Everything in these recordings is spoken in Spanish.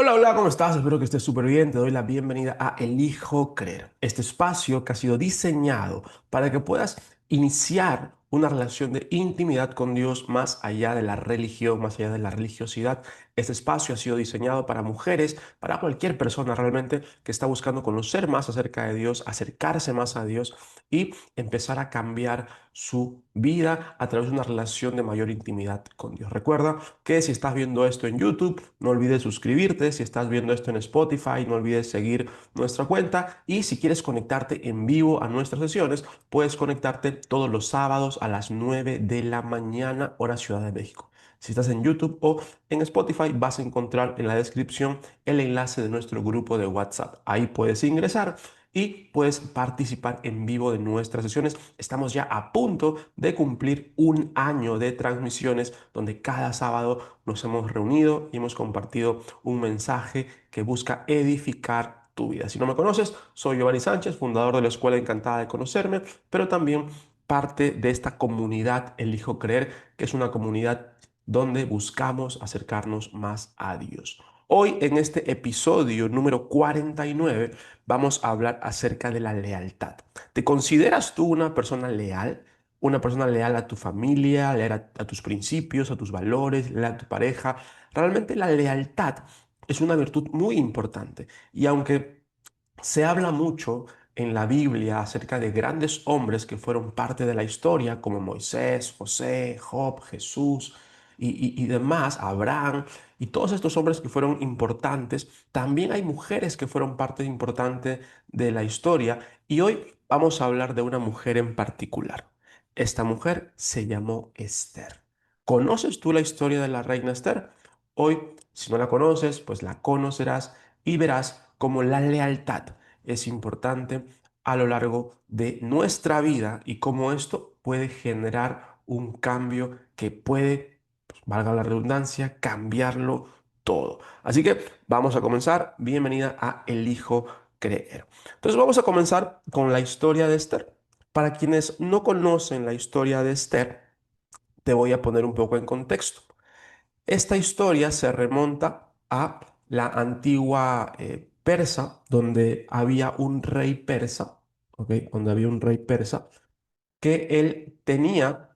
Hola, hola, ¿cómo estás? Espero que estés súper bien. Te doy la bienvenida a Elijo Creer, este espacio que ha sido diseñado para que puedas iniciar una relación de intimidad con Dios más allá de la religión, más allá de la religiosidad. Este espacio ha sido diseñado para mujeres, para cualquier persona realmente que está buscando conocer más acerca de Dios, acercarse más a Dios y empezar a cambiar su vida a través de una relación de mayor intimidad con Dios. Recuerda que si estás viendo esto en YouTube, no olvides suscribirte. Si estás viendo esto en Spotify, no olvides seguir nuestra cuenta. Y si quieres conectarte en vivo a nuestras sesiones, puedes conectarte todos los sábados a las 9 de la mañana, hora Ciudad de México. Si estás en YouTube o en Spotify, vas a encontrar en la descripción el enlace de nuestro grupo de WhatsApp. Ahí puedes ingresar y puedes participar en vivo de nuestras sesiones. Estamos ya a punto de cumplir un año de transmisiones donde cada sábado nos hemos reunido y hemos compartido un mensaje que busca edificar tu vida. Si no me conoces, soy Giovanni Sánchez, fundador de la Escuela Encantada de Conocerme, pero también parte de esta comunidad Elijo Creer, que es una comunidad donde buscamos acercarnos más a Dios. Hoy en este episodio número 49 vamos a hablar acerca de la lealtad. ¿Te consideras tú una persona leal? Una persona leal a tu familia, leal a tus principios, a tus valores, leal a tu pareja. Realmente la lealtad es una virtud muy importante. Y aunque se habla mucho en la Biblia acerca de grandes hombres que fueron parte de la historia, como Moisés, José, Job, Jesús y demás, Abraham, y todos estos hombres que fueron importantes. También hay mujeres que fueron parte importante de la historia. Y hoy vamos a hablar de una mujer en particular. Esta mujer se llamó Esther. ¿Conoces tú la historia de la reina Esther? Hoy, si no la conoces, pues la conocerás y verás cómo la lealtad es importante a lo largo de nuestra vida y cómo esto puede generar un cambio que puede, pues, valga la redundancia, cambiarlo todo. Así que vamos a comenzar. Bienvenida a Elijo Creer. Entonces vamos a comenzar con la historia de Esther. Para quienes no conocen la historia de Esther, te voy a poner un poco en contexto. Esta historia se remonta a la antigua Persa, donde había un rey persa, ¿ok? Donde había un rey persa que él tenía,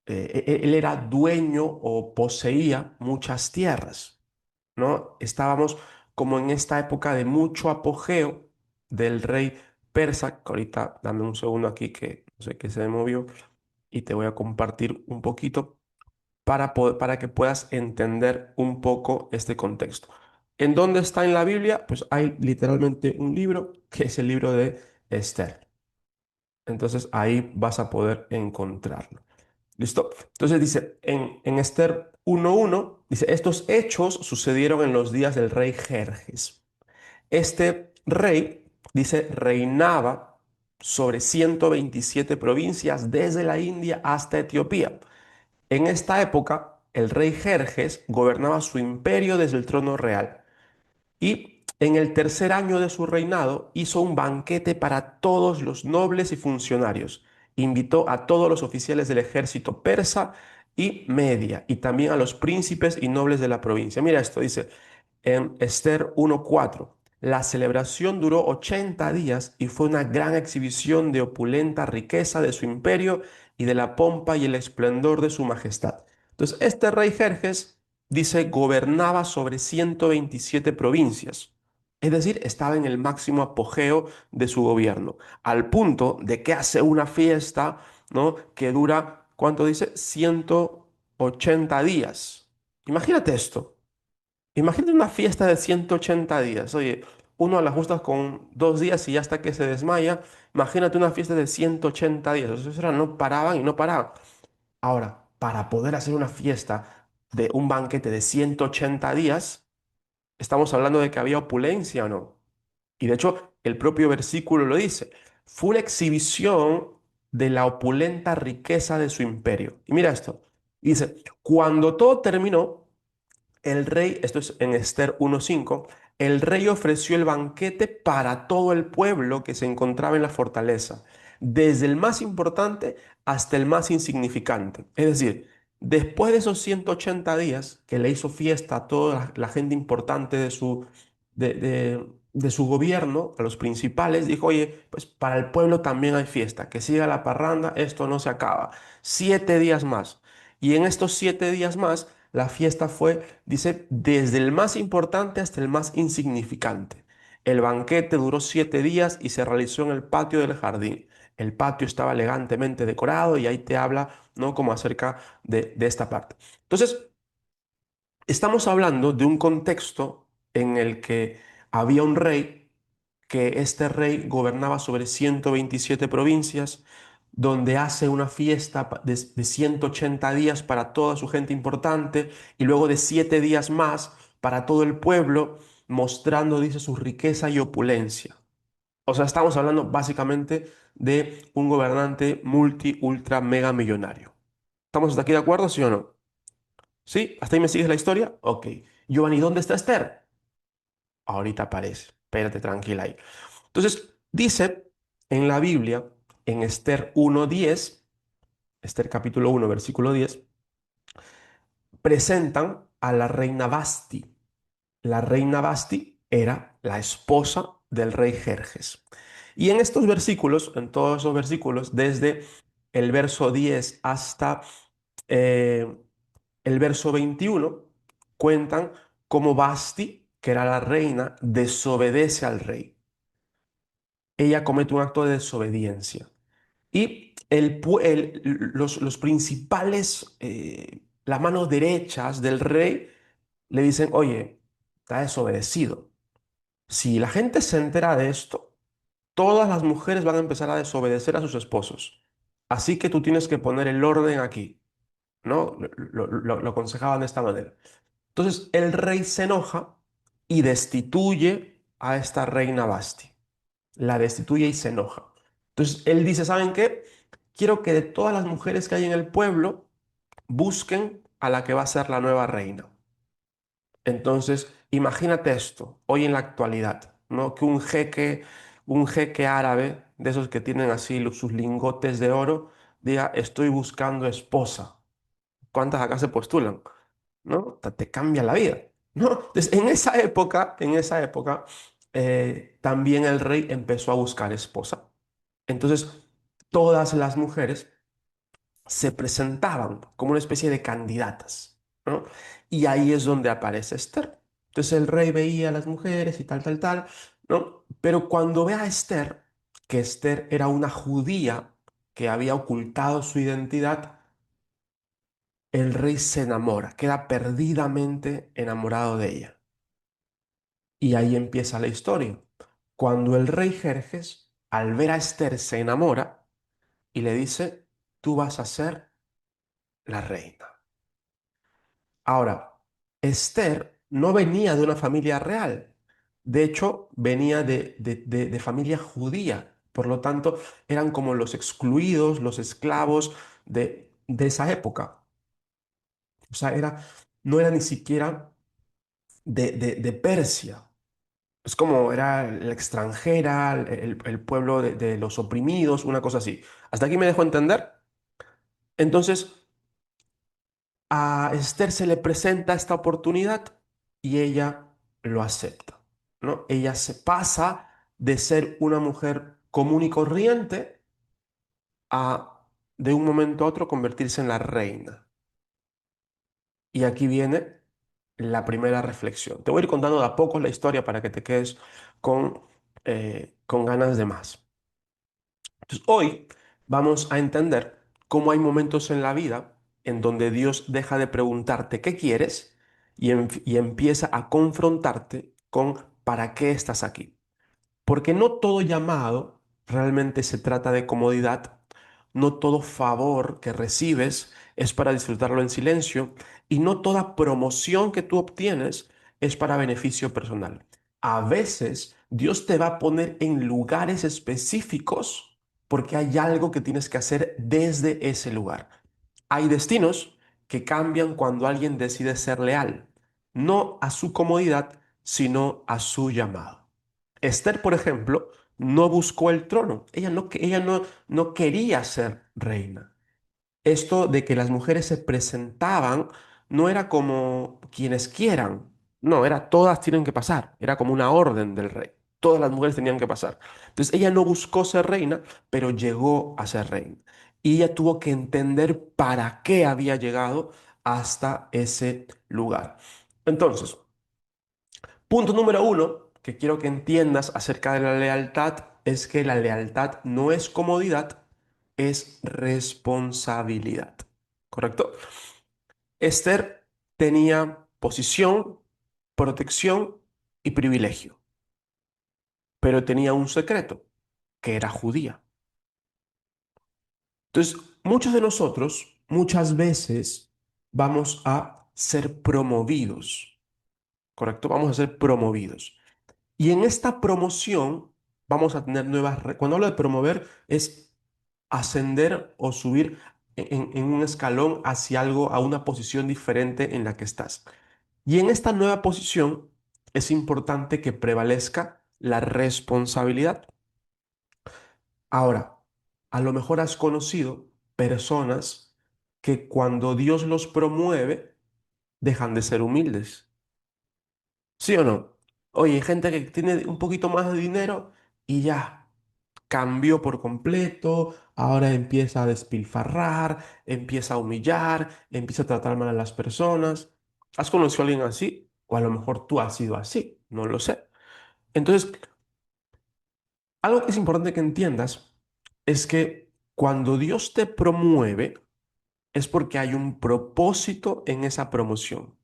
él era dueño o poseía muchas tierras, ¿no? Estábamos como en esta época de mucho apogeo del rey persa, que ahorita dame un segundo aquí que no sé qué se me movió y te voy a compartir un poquito para que puedas entender un poco este contexto. ¿En dónde está en la Biblia? Pues hay literalmente un libro que es el libro de Esther. Entonces ahí vas a poder encontrarlo. ¿Listo? Entonces dice, en Esther 1:1, dice, estos hechos sucedieron en los días del rey Jerjes. Este rey, dice, reinaba sobre 127 provincias desde la India hasta Etiopía. En esta época, el rey Jerjes gobernaba su imperio desde el trono real y en el tercer año de su reinado hizo un banquete para todos los nobles y funcionarios. Invitó a todos los oficiales del ejército persa y media y también a los príncipes y nobles de la provincia. Mira esto, dice en Esther 1:4. La celebración duró 80 días y fue una gran exhibición de opulenta riqueza de su imperio y de la pompa y el esplendor de su majestad. Entonces, este rey Jerjes, dice, gobernaba sobre 127 provincias. Es decir, estaba en el máximo apogeo de su gobierno, al punto de que hace una fiesta, ¿no? Que dura, ¿cuánto dice? 180 días. Imagínate esto. Imagínate una fiesta de 180 días. Oye, uno a las justas con 2 días y ya hasta que se desmaya. Imagínate una fiesta de 180 días. Eso era, no paraban y no paraban. Ahora, para poder hacer una fiesta de un banquete de 180 días, estamos hablando de que había opulencia o no. Y de hecho, el propio versículo lo dice. Fue una exhibición de la opulenta riqueza de su imperio. Y mira esto. Dice, cuando todo terminó, el rey, esto es en Esther 1:5, el rey ofreció el banquete para todo el pueblo que se encontraba en la fortaleza, desde el más importante hasta el más insignificante. Es decir, Después de esos 180 días que le hizo fiesta a toda la gente importante de su gobierno, a los principales, dijo, oye, pues para el pueblo también hay fiesta, que siga la parranda, esto no se acaba. 7 días más. Y en estos 7 días más, la fiesta fue, dice, desde el más importante hasta el más insignificante. El banquete duró 7 días y se realizó en el patio del jardín. El patio estaba elegantemente decorado y ahí te habla, ¿no? Como acerca de esta parte. Entonces, estamos hablando de un contexto en el que había un rey, que este rey gobernaba sobre 127 provincias, donde hace una fiesta de 180 días para toda su gente importante y luego de 7 días más para todo el pueblo, mostrando, dice, su riqueza y opulencia. O sea, estamos hablando básicamente de un gobernante multi, ultra, mega millonario. ¿Estamos hasta aquí de acuerdo, sí o no? ¿Sí? ¿Hasta ahí me sigues la historia? Ok. Giovanni, ¿dónde está Esther? Ahorita aparece. Espérate tranquila ahí. Entonces, dice en la Biblia, en Esther 1:10, Esther capítulo 1, versículo 10, presentan a la reina Basti. La reina Basti era la esposa del rey Jerjes. Y en estos versículos, en todos esos versículos, desde el verso 10 hasta eh, el verso 21, cuentan cómo Basti, que era la reina, desobedece al rey. Ella comete un acto de desobediencia. Y los principales, las manos derechas del rey, le dicen, oye, está desobedecido. Si la gente se entera de esto, todas las mujeres van a empezar a desobedecer a sus esposos. Así que tú tienes que poner el orden aquí, ¿no? Lo aconsejaban de esta manera. Entonces el rey se enoja y destituye a esta reina Basti. La destituye y se enoja. Entonces él dice, ¿saben qué? Quiero que de todas las mujeres que hay en el pueblo, busquen a la que va a ser la nueva reina. Entonces, imagínate esto, hoy en la actualidad, ¿no? Que un jeque árabe, de esos que tienen así sus lingotes de oro, diga, estoy buscando esposa. ¿Cuántas acá se postulan? ¿No? Te cambia la vida, ¿no? Entonces, en esa época, también el rey empezó a buscar esposa. Entonces, todas las mujeres se presentaban como una especie de candidatas, ¿no? Y ahí es donde aparece Esther. Entonces el rey veía a las mujeres y tal, tal, tal, ¿no? Pero cuando ve a Esther, que Esther era una judía que había ocultado su identidad, el rey se enamora, queda perdidamente enamorado de ella. Y ahí empieza la historia. Cuando el rey Jerjes, al ver a Esther, se enamora y le dice, tú vas a ser la reina. Ahora, Esther no venía de una familia real. De hecho, venía de familia judía. Por lo tanto, eran como los excluidos, los esclavos de esa época. O sea, no era ni siquiera de Persia. Es como era la extranjera, el pueblo de los oprimidos, una cosa así. ¿Hasta aquí me dejo entender? Entonces, a Esther se le presenta esta oportunidad y ella lo acepta, ¿no? Ella se pasa de ser una mujer común y corriente a, de un momento a otro, convertirse en la reina. Y aquí viene la primera reflexión. Te voy a ir contando de a poco la historia para que te quedes con ganas de más. Entonces, hoy vamos a entender cómo hay momentos en la vida en donde Dios deja de preguntarte qué quieres y empieza a confrontarte con para qué estás aquí. Porque no todo llamado realmente se trata de comodidad, no todo favor que recibes es para disfrutarlo en silencio y no toda promoción que tú obtienes es para beneficio personal. A veces Dios te va a poner en lugares específicos porque hay algo que tienes que hacer desde ese lugar. Hay destinos que cambian cuando alguien decide ser leal, no a su comodidad, sino a su llamado. Esther, por ejemplo, no buscó el trono. Ella no quería ser reina. esto de que las mujeres se presentaban no era como quienes quieran, no, era todas tienen que pasar, era como una orden del rey. Todas las mujeres tenían que pasar. Entonces ella no buscó ser reina, pero llegó a ser reina. Y ella tuvo que entender para qué había llegado hasta ese lugar. Entonces, punto número uno que quiero que entiendas acerca de la lealtad es que la lealtad no es comodidad, es responsabilidad. ¿Correcto? Esther tenía posición, protección y privilegio, pero tenía un secreto, que era judía. Entonces, muchos de nosotros muchas veces vamos a ser promovidos, ¿correcto? Vamos a ser promovidos. Y en esta promoción vamos a tener Cuando hablo de promover es ascender o subir en un escalón hacia algo, a una posición diferente en la que estás. Y en esta nueva posición es importante que prevalezca la responsabilidad. Ahora, a lo mejor has conocido personas que cuando Dios los promueve dejan de ser humildes. ¿Sí o no? Oye, hay gente que tiene un poquito más de dinero y ya cambió por completo, ahora empieza a despilfarrar, empieza a humillar, empieza a tratar mal a las personas. ¿Has conocido a alguien así? O a lo mejor tú has sido así, no lo sé. Entonces, algo que es importante que entiendas es que cuando Dios te promueve es porque hay un propósito en esa promoción.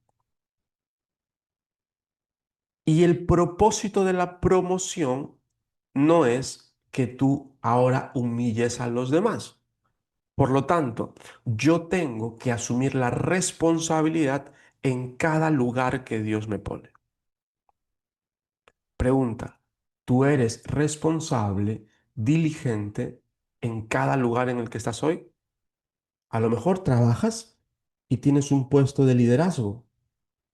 Y el propósito de la promoción no es que tú ahora humilles a los demás. Por lo tanto, yo tengo que asumir la responsabilidad en cada lugar que Dios me pone. Pregunta, ¿tú eres responsable, diligente en cada lugar en el que estás hoy? A lo mejor trabajas y tienes un puesto de liderazgo,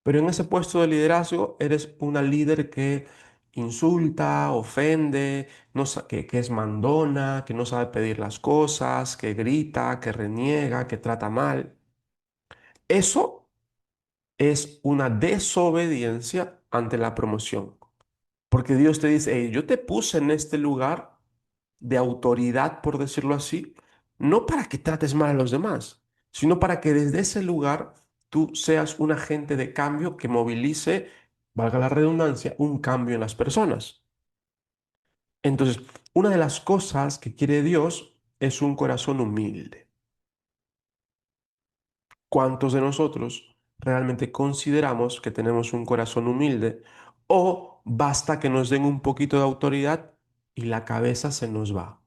pero en ese puesto de liderazgo eres una líder que insulta, ofende, que es mandona, que no sabe pedir las cosas, que grita, que reniega, que trata mal. Eso es una desobediencia ante la promoción. Porque Dios te dice, "Hey, yo te puse en este lugar de autoridad, por decirlo así, no para que trates mal a los demás, sino para que desde ese lugar tú seas un agente de cambio que movilice, valga la redundancia, un cambio en las personas. Entonces, una de las cosas que quiere Dios es un corazón humilde. ¿Cuántos de nosotros realmente consideramos que tenemos un corazón humilde o basta que nos den un poquito de autoridad y la cabeza se nos va?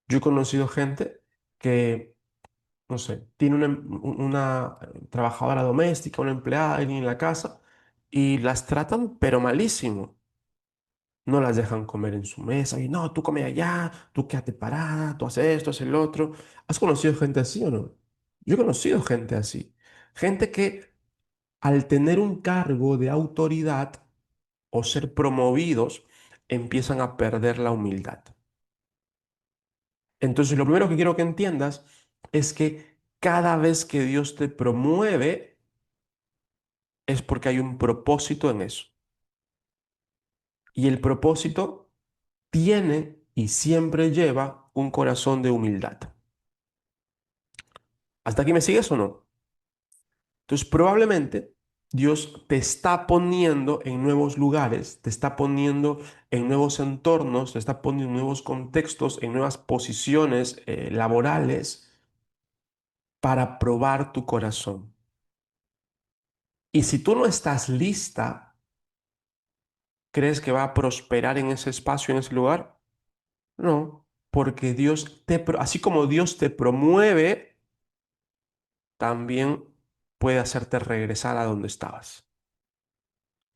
Yo he conocido gente que, no sé, tiene una trabajadora doméstica, una empleada, alguien en la casa y las tratan pero malísimo. No las dejan comer en su mesa y no, tú come allá, tú quédate parada, tú haces esto, haces el otro. ¿Has conocido gente así o no? Yo he conocido gente así. Gente que al tener un cargo de autoridad o ser promovidos, empiezan a perder la humildad. Entonces, lo primero que quiero que entiendas es que cada vez que Dios te promueve es porque hay un propósito en eso. Y el propósito tiene y siempre lleva un corazón de humildad. ¿Hasta aquí me sigues o no? Entonces, probablemente Dios te está poniendo en nuevos lugares, te está poniendo en nuevos entornos, te está poniendo en nuevos contextos, en nuevas posiciones laborales para probar tu corazón. Y si tú no estás lista, ¿crees que va a prosperar en ese espacio, en ese lugar? No, porque así como Dios te promueve, también puede hacerte regresar a donde estabas.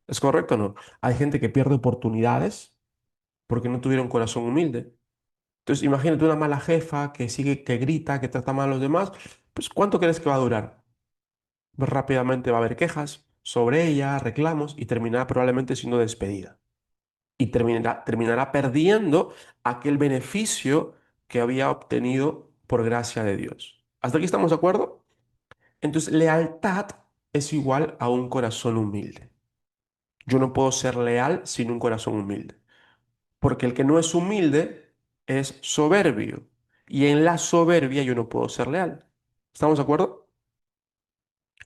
¿Es correcto o no? Hay gente que pierde oportunidades porque no tuvieron corazón humilde. Entonces, imagínate una mala jefa que sigue, que grita, que trata mal a los demás. Pues, ¿cuánto crees que va a durar? Pues rápidamente va a haber quejas sobre ella, reclamos y terminará probablemente siendo despedida. Y terminará perdiendo aquel beneficio que había obtenido por gracia de Dios. ¿Hasta aquí estamos de acuerdo? Entonces, lealtad es igual a un corazón humilde. Yo no puedo ser leal sin un corazón humilde, porque el que no es humilde es soberbio, y en la soberbia yo no puedo ser leal. ¿Estamos de acuerdo?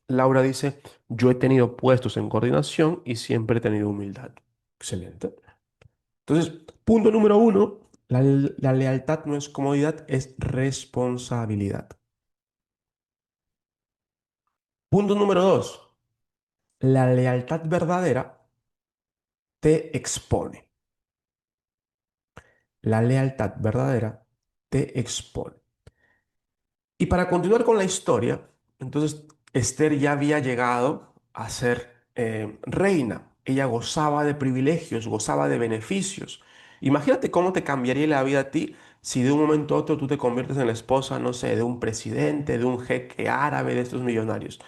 Laura dice, yo he tenido puestos en coordinación y siempre he tenido humildad. Excelente. Entonces, punto número uno, la lealtad no es comodidad, es responsabilidad. Punto número dos, la lealtad verdadera te expone. La lealtad verdadera te expone. Y para continuar con la historia, entonces Esther ya había llegado a ser reina. Ella gozaba de privilegios, gozaba de beneficios. Imagínate cómo te cambiaría la vida a ti si de un momento a otro tú te conviertes en la esposa, no sé, de un presidente, de un jeque árabe, de estos millonarios.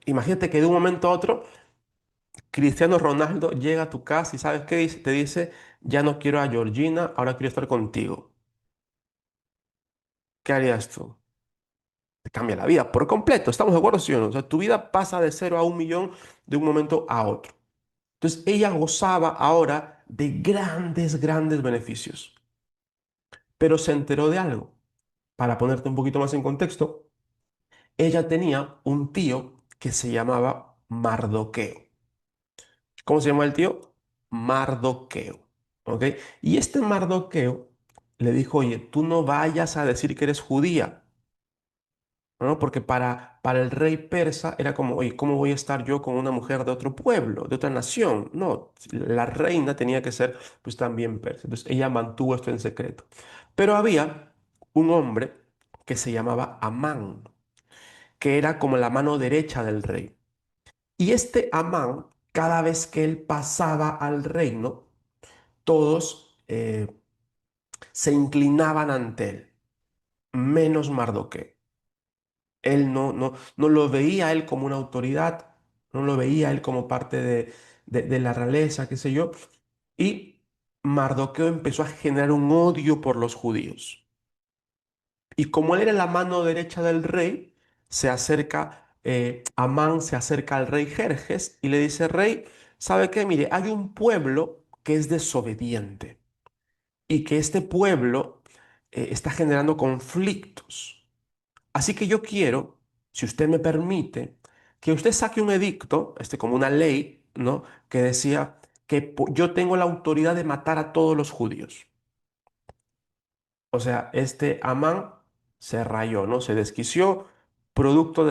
Imagínate que de un momento a otro Cristiano Ronaldo llega a tu casa y ¿sabes qué dice? Te dice, ya no quiero a Georgina, ahora quiero estar contigo. ¿Qué harías tú? Te cambia la vida por completo. ¿Estamos de acuerdo, sí o no? O sea, tu vida pasa de 0 a 1 millón de un momento a otro. Entonces, ella gozaba ahora de grandes, grandes beneficios. Pero se enteró de algo. Para ponerte un poquito más en contexto, ella tenía un tío que se llamaba Mardoqueo. ¿Cómo se llama el tío? Mardoqueo. ¿Ok? Y este Mardoqueo le dijo, oye, tú no vayas a decir que eres judía. ¿No? Porque para el rey persa era como, oye, ¿cómo voy a estar yo con una mujer de otro pueblo, de otra nación? No, la reina tenía que ser pues también persa. Entonces ella mantuvo esto en secreto. Pero había un hombre que se llamaba Amán, que era como la mano derecha del rey. Y este Amán, cada vez que él pasaba al reino, todos se inclinaban ante él, menos Mardoqueo. Él no lo veía a él como una autoridad, no lo veía a él como parte de la realeza, qué sé yo. Y Mardoqueo empezó a generar un odio por los judíos. Y como él era la mano derecha del rey, Amán se acerca al rey Jerjes y le dice, rey, ¿sabe qué? Mire, hay un pueblo que es desobediente y que este pueblo está generando conflictos. Así que yo quiero, si usted me permite, que usted saque un edicto, como una ley, ¿no? Que decía que yo tengo la autoridad de matar a todos los judíos. O sea, este Amán se rayó, ¿no? Se desquició, producto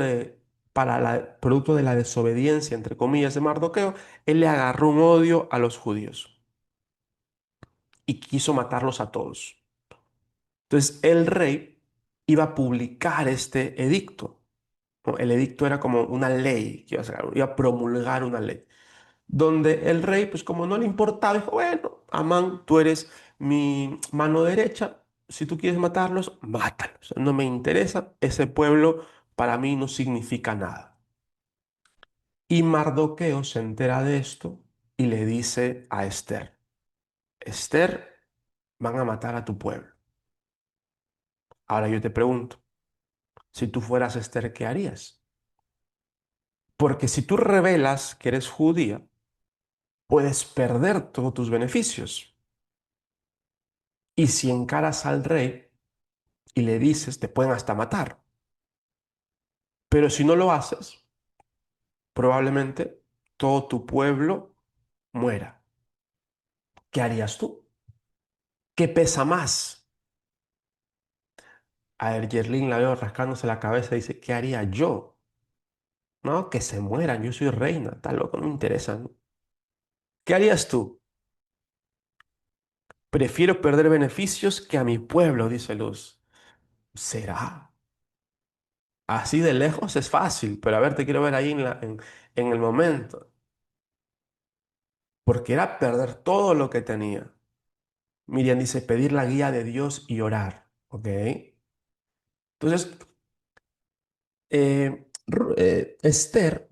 producto de la desobediencia, entre comillas, de Mardoqueo, él le agarró un odio a los judíos y quiso matarlos a todos. Entonces, el rey iba a publicar este edicto. ¿No? El edicto era como una ley que iba a sacar, iba a promulgar una ley, donde el rey, pues como no le importaba, dijo, bueno, Amán, tú eres mi mano derecha, si tú quieres matarlos, mátalos, no me interesa, ese pueblo para mí no significa nada. Y Mardoqueo se entera de esto y le dice a Esther, Esther, van a matar a tu pueblo. Ahora yo te pregunto, si tú fueras Esther, ¿qué harías? Porque si tú revelas que eres judía, puedes perder todos tus beneficios. Y si encaras al rey y le dices, te pueden hasta matar. Pero si no lo haces, probablemente todo tu pueblo muera. ¿Qué harías tú? ¿Qué pesa más? A ver, Yerlin la veo rascándose la cabeza y dice, ¿qué haría yo? No, que se mueran, yo soy reina, está loco, no me interesa, ¿no? ¿Qué harías tú? Prefiero perder beneficios que a mi pueblo, dice Luz. ¿Será? Así de lejos es fácil, pero a ver, te quiero ver ahí en el momento. Porque era perder todo lo que tenía. Miriam dice, pedir la guía de Dios y orar. ¿Ok? Entonces, Esther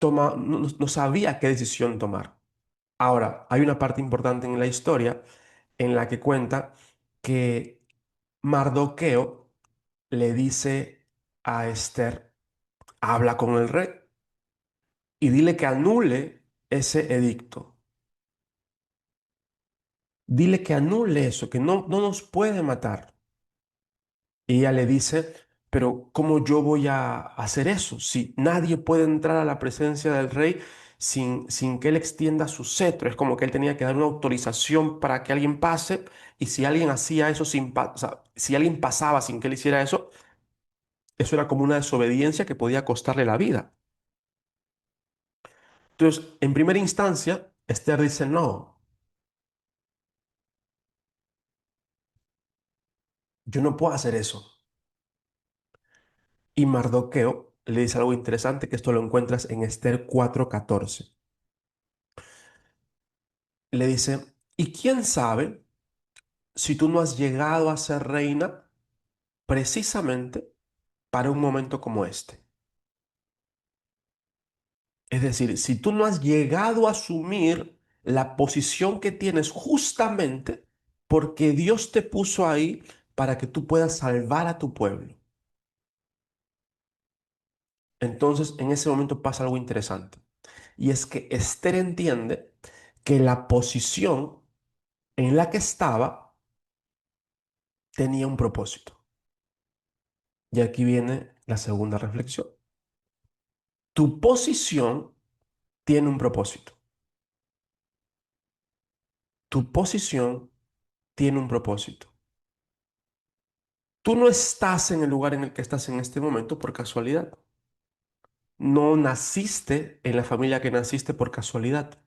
no sabía qué decisión tomar. Ahora, hay una parte importante en la historia en la que cuenta que Mardoqueo le dice a Esther, habla con el rey y dile que anule ese edicto. Dile que anule eso, que no nos puede matar. Y ella le dice, pero ¿cómo yo voy a hacer eso? Si nadie puede entrar a la presencia del rey sin que él extienda su cetro. Es como que él tenía que dar una autorización para que alguien pase, y si alguien hacía eso o sea, si alguien pasaba sin que él hiciera eso, eso era como una desobediencia que podía costarle la vida. Entonces, en primera instancia, Esther dice, no, yo no puedo hacer eso. Y Mardoqueo le dice algo interesante, que esto lo encuentras en Esther 4:14. Le dice, ¿y quién sabe si tú no has llegado a ser reina precisamente para un momento como este? Es decir, si tú no has llegado a asumir la posición que tienes justamente porque Dios te puso ahí para que tú puedas salvar a tu pueblo. Entonces, en ese momento pasa algo interesante. Y es que Esther entiende que la posición en la que estaba tenía un propósito. Y aquí viene la segunda reflexión. Tu posición tiene un propósito. Tu posición tiene un propósito. Tú no estás en el lugar en el que estás en este momento por casualidad. No naciste en la familia que naciste por casualidad.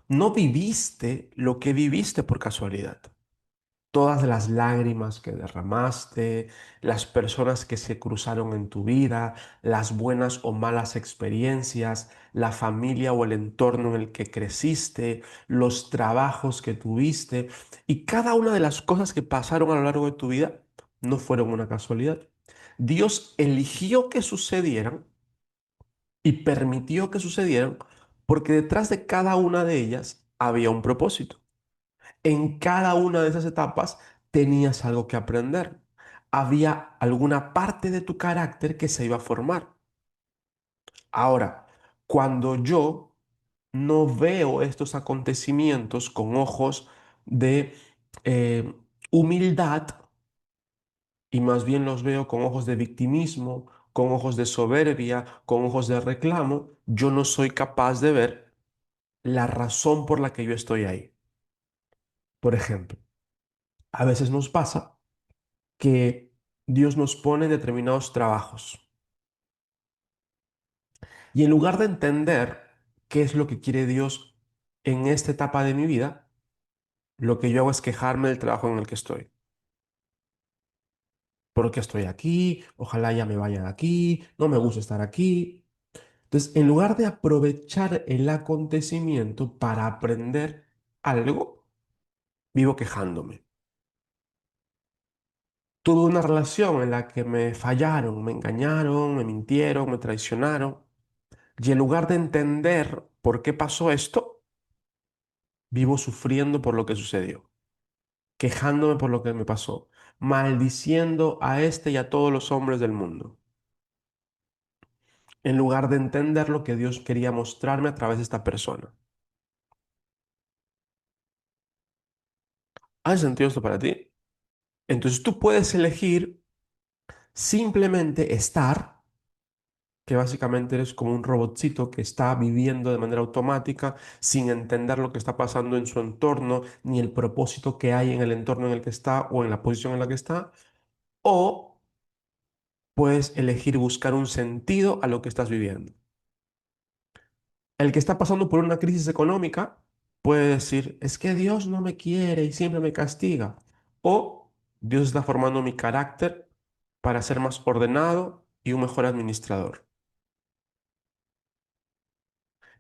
No viviste lo que viviste por casualidad. Todas las lágrimas que derramaste, las personas que se cruzaron en tu vida, las buenas o malas experiencias, la familia o el entorno en el que creciste, los trabajos que tuviste y cada una de las cosas que pasaron a lo largo de tu vida no fueron una casualidad. Dios eligió que sucedieran y permitió que sucedieran porque detrás de cada una de ellas había un propósito. En cada una de esas etapas tenías algo que aprender. Había alguna parte de tu carácter que se iba a formar. Ahora, cuando yo no veo estos acontecimientos con ojos de eh, humildad, y más bien los veo con ojos de victimismo, con ojos de soberbia, con ojos de reclamo, yo no soy capaz de ver la razón por la que yo estoy ahí. Por ejemplo, a veces nos pasa que Dios nos pone en determinados trabajos. Y en lugar de entender qué es lo que quiere Dios en esta etapa de mi vida, lo que yo hago es quejarme del trabajo en el que estoy. ¿Por qué estoy aquí? Ojalá ya me vaya de aquí, no me gusta estar aquí. Entonces, en lugar de aprovechar el acontecimiento para aprender algo, vivo quejándome. Tuve una relación en la que me fallaron, me engañaron, me mintieron, me traicionaron. Y en lugar de entender por qué pasó esto, vivo sufriendo por lo que sucedió, quejándome por lo que me pasó, maldiciendo a este y a todos los hombres del mundo, en lugar de entender lo que Dios quería mostrarme a través de esta persona. ¿Hace sentido esto para ti? Entonces tú puedes elegir simplemente estar, que básicamente eres como un robotcito que está viviendo de manera automática sin entender lo que está pasando en su entorno, ni el propósito que hay en el entorno en el que está o en la posición en la que está, o puedes elegir buscar un sentido a lo que estás viviendo. El que está pasando por una crisis económica puede decir, es que Dios no me quiere y siempre me castiga. O Dios está formando mi carácter para ser más ordenado y un mejor administrador.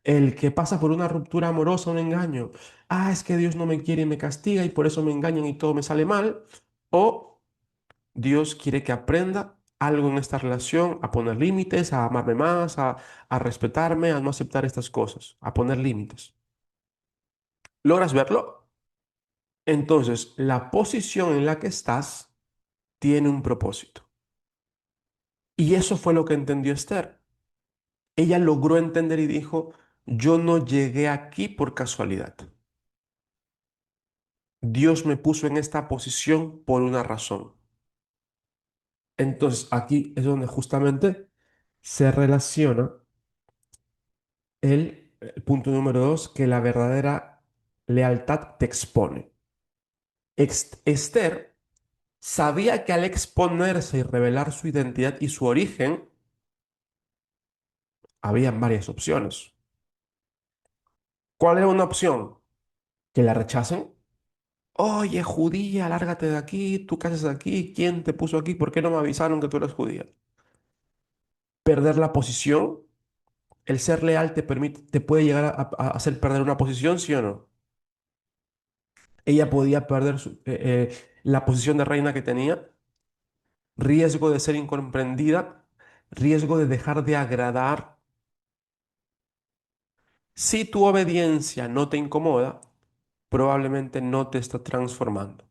El que pasa por una ruptura amorosa, un engaño, es que Dios no me quiere y me castiga y por eso me engañan y todo me sale mal. O Dios quiere que aprenda algo en esta relación, a poner límites, a amarme más, a respetarme, a no aceptar estas cosas, a poner límites. ¿Logras verlo? Entonces, la posición en la que estás tiene un propósito. Y eso fue lo que entendió Esther. Ella logró entender y dijo, yo no llegué aquí por casualidad. Dios me puso en esta posición por una razón. Entonces aquí es donde justamente se relaciona el punto número dos, que la verdadera lealtad te expone. Esther sabía que al exponerse y revelar su identidad y su origen, habían varias opciones. ¿Cuál era una opción? Que la rechacen. Oye, judía, lárgate de aquí, ¿tú qué haces aquí? ¿Quién te puso aquí? ¿Por qué no me avisaron que tú eras judía? Perder la posición. El ser leal te permite, te puede llegar a hacer perder una posición, ¿sí o no? Ella podía perder la posición de reina que tenía, riesgo de ser incomprendida, riesgo de dejar de agradar. Si tu obediencia no te incomoda, probablemente no te está transformando.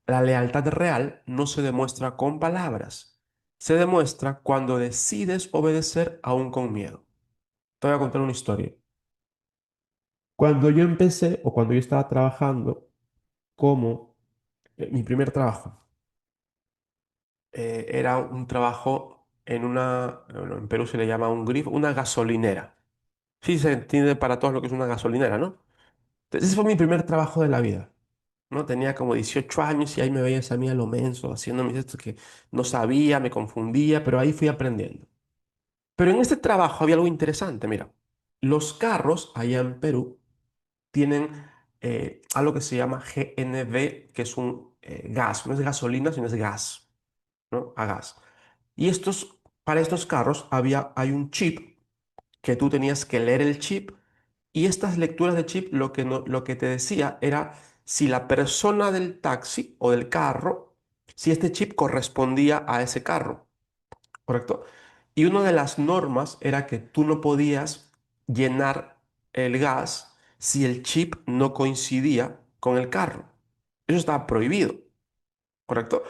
La lealtad real no se demuestra con palabras, se demuestra cuando decides obedecer aún con miedo. Te voy a contar una historia. Cuando yo empecé o cuando yo estaba trabajando como mi primer trabajo, era un trabajo en bueno, en Perú se le llama un grifo, una gasolinera. Sí, se entiende para todos lo que es una gasolinera, ¿no? Entonces, ese fue mi primer trabajo de la vida, ¿no? Tenía como 18 años y ahí me veías a mí a lo menso, haciendo mis esto que no sabía, me confundía, pero ahí fui aprendiendo. Pero en este trabajo había algo interesante, mira. Los carros allá en Perú tienen algo que se llama GNV, que es un gas, no es gasolina, sino es gas, ¿no? A gas. Y para estos carros hay un chip que tú tenías que leer el chip y estas lecturas de chip lo que, lo que te decía era si la persona del taxi o del carro, si este chip correspondía a ese carro, ¿correcto? Y una de las normas era que tú no podías llenar el gas si el chip no coincidía con el carro. Eso estaba prohibido, ¿correcto?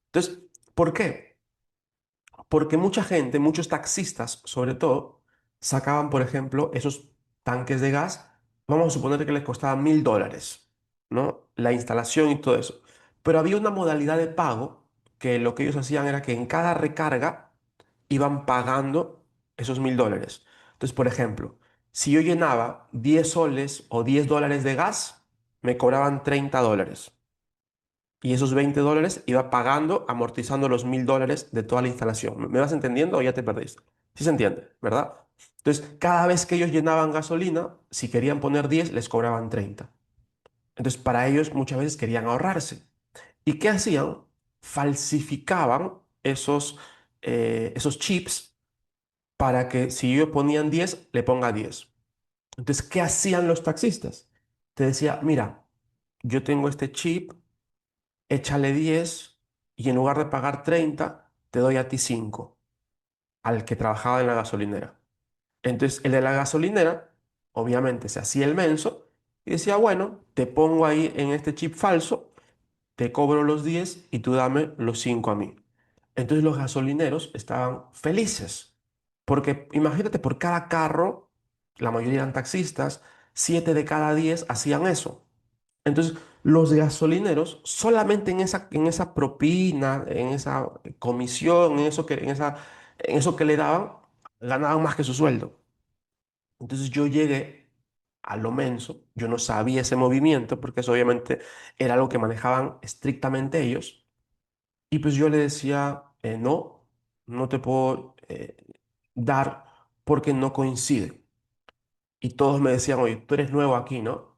Entonces, ¿por qué? Porque mucha gente, muchos taxistas sobre todo, sacaban, por ejemplo, esos tanques de gas, vamos a suponer que les costaba $1.000, ¿no? La instalación y todo eso. Pero había una modalidad de pago que lo que ellos hacían era que en cada recarga iban pagando esos $1.000. Entonces, por ejemplo, si yo llenaba 10 soles o $10 de gas, me cobraban $30. Y esos $20 iba pagando, amortizando los $1.000 de toda la instalación. ¿Me vas entendiendo o ya te perdiste? Sí se entiende, ¿verdad? Entonces, cada vez que ellos llenaban gasolina, si querían poner 10 les cobraban 30. Entonces, para ellos muchas veces querían ahorrarse. ¿Y qué hacían? Falsificaban esos chips para que si ellos ponían 10 le ponga 10. Entonces, ¿qué hacían los taxistas? Te decía, mira, yo tengo este chip, échale 10 y en lugar de pagar 30 te doy a ti 5 al que trabajaba en la gasolinera. Entonces el de la gasolinera, obviamente, se hacía el menso y decía, bueno, te pongo ahí en este chip falso, te cobro los 10 y tú dame los 5 a mí. Entonces los gasolineros estaban felices, porque imagínate, por cada carro, la mayoría eran taxistas, 7 de cada 10 hacían eso. Entonces, los gasolineros, solamente en esa propina, en esa comisión, en eso que le daban, ganaban más que su sueldo. Entonces yo llegué a lo menso, yo no sabía ese movimiento, porque eso obviamente era algo que manejaban estrictamente ellos. Y pues yo le decía, no, no te puedo dar porque no coincide. Y todos me decían, oye, tú eres nuevo aquí, ¿no?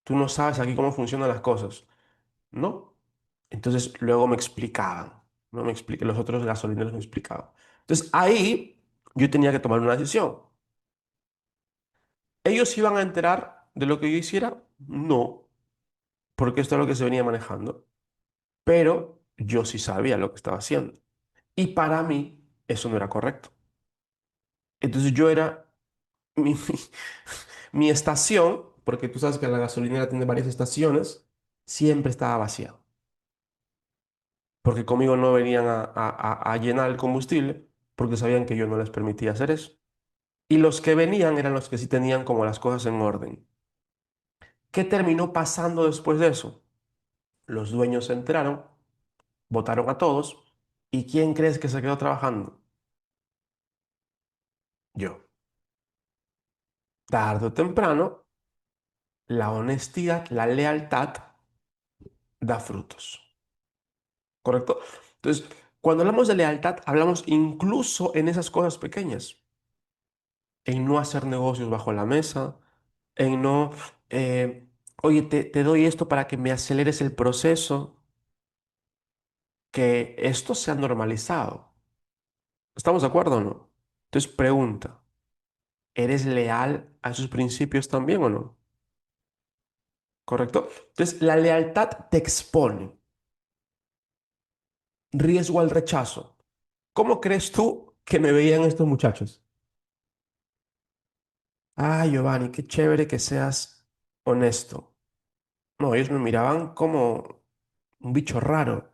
Tú no sabes aquí cómo funcionan las cosas. ¿No? Entonces luego me explicaban, ¿no? Los otros gasolineros me explicaban. Entonces ahí yo tenía que tomar una decisión. ¿Ellos iban a enterar de lo que yo hiciera? No, porque esto es lo que se venía manejando. Pero yo sí sabía lo que estaba haciendo. Y para mí eso no era correcto. Entonces yo era mi estación, porque tú sabes que la gasolinera tiene varias estaciones, siempre estaba vacía. porque conmigo no venían a llenar el combustible, porque sabían que yo no les permitía hacer eso. Y los que venían eran los que sí tenían como las cosas en orden. ¿Qué terminó pasando después de eso? Los dueños se enteraron, votaron a todos, ¿y quién crees que se quedó trabajando? Yo. Tarde o temprano, la honestidad, la lealtad da frutos, ¿correcto? Entonces, cuando hablamos de lealtad, hablamos incluso en esas cosas pequeñas, en no hacer negocios bajo la mesa, en no, oye, te doy esto para que me aceleres el proceso, que esto se ha normalizado. ¿Estamos de acuerdo o no? Entonces, pregunta, ¿eres leal a esos principios también o no? ¿Correcto? Entonces, la lealtad te expone. Riesgo al rechazo. ¿Cómo crees tú que me veían estos muchachos? Ah, Giovanni, qué chévere que seas honesto. No, ellos me miraban como un bicho raro.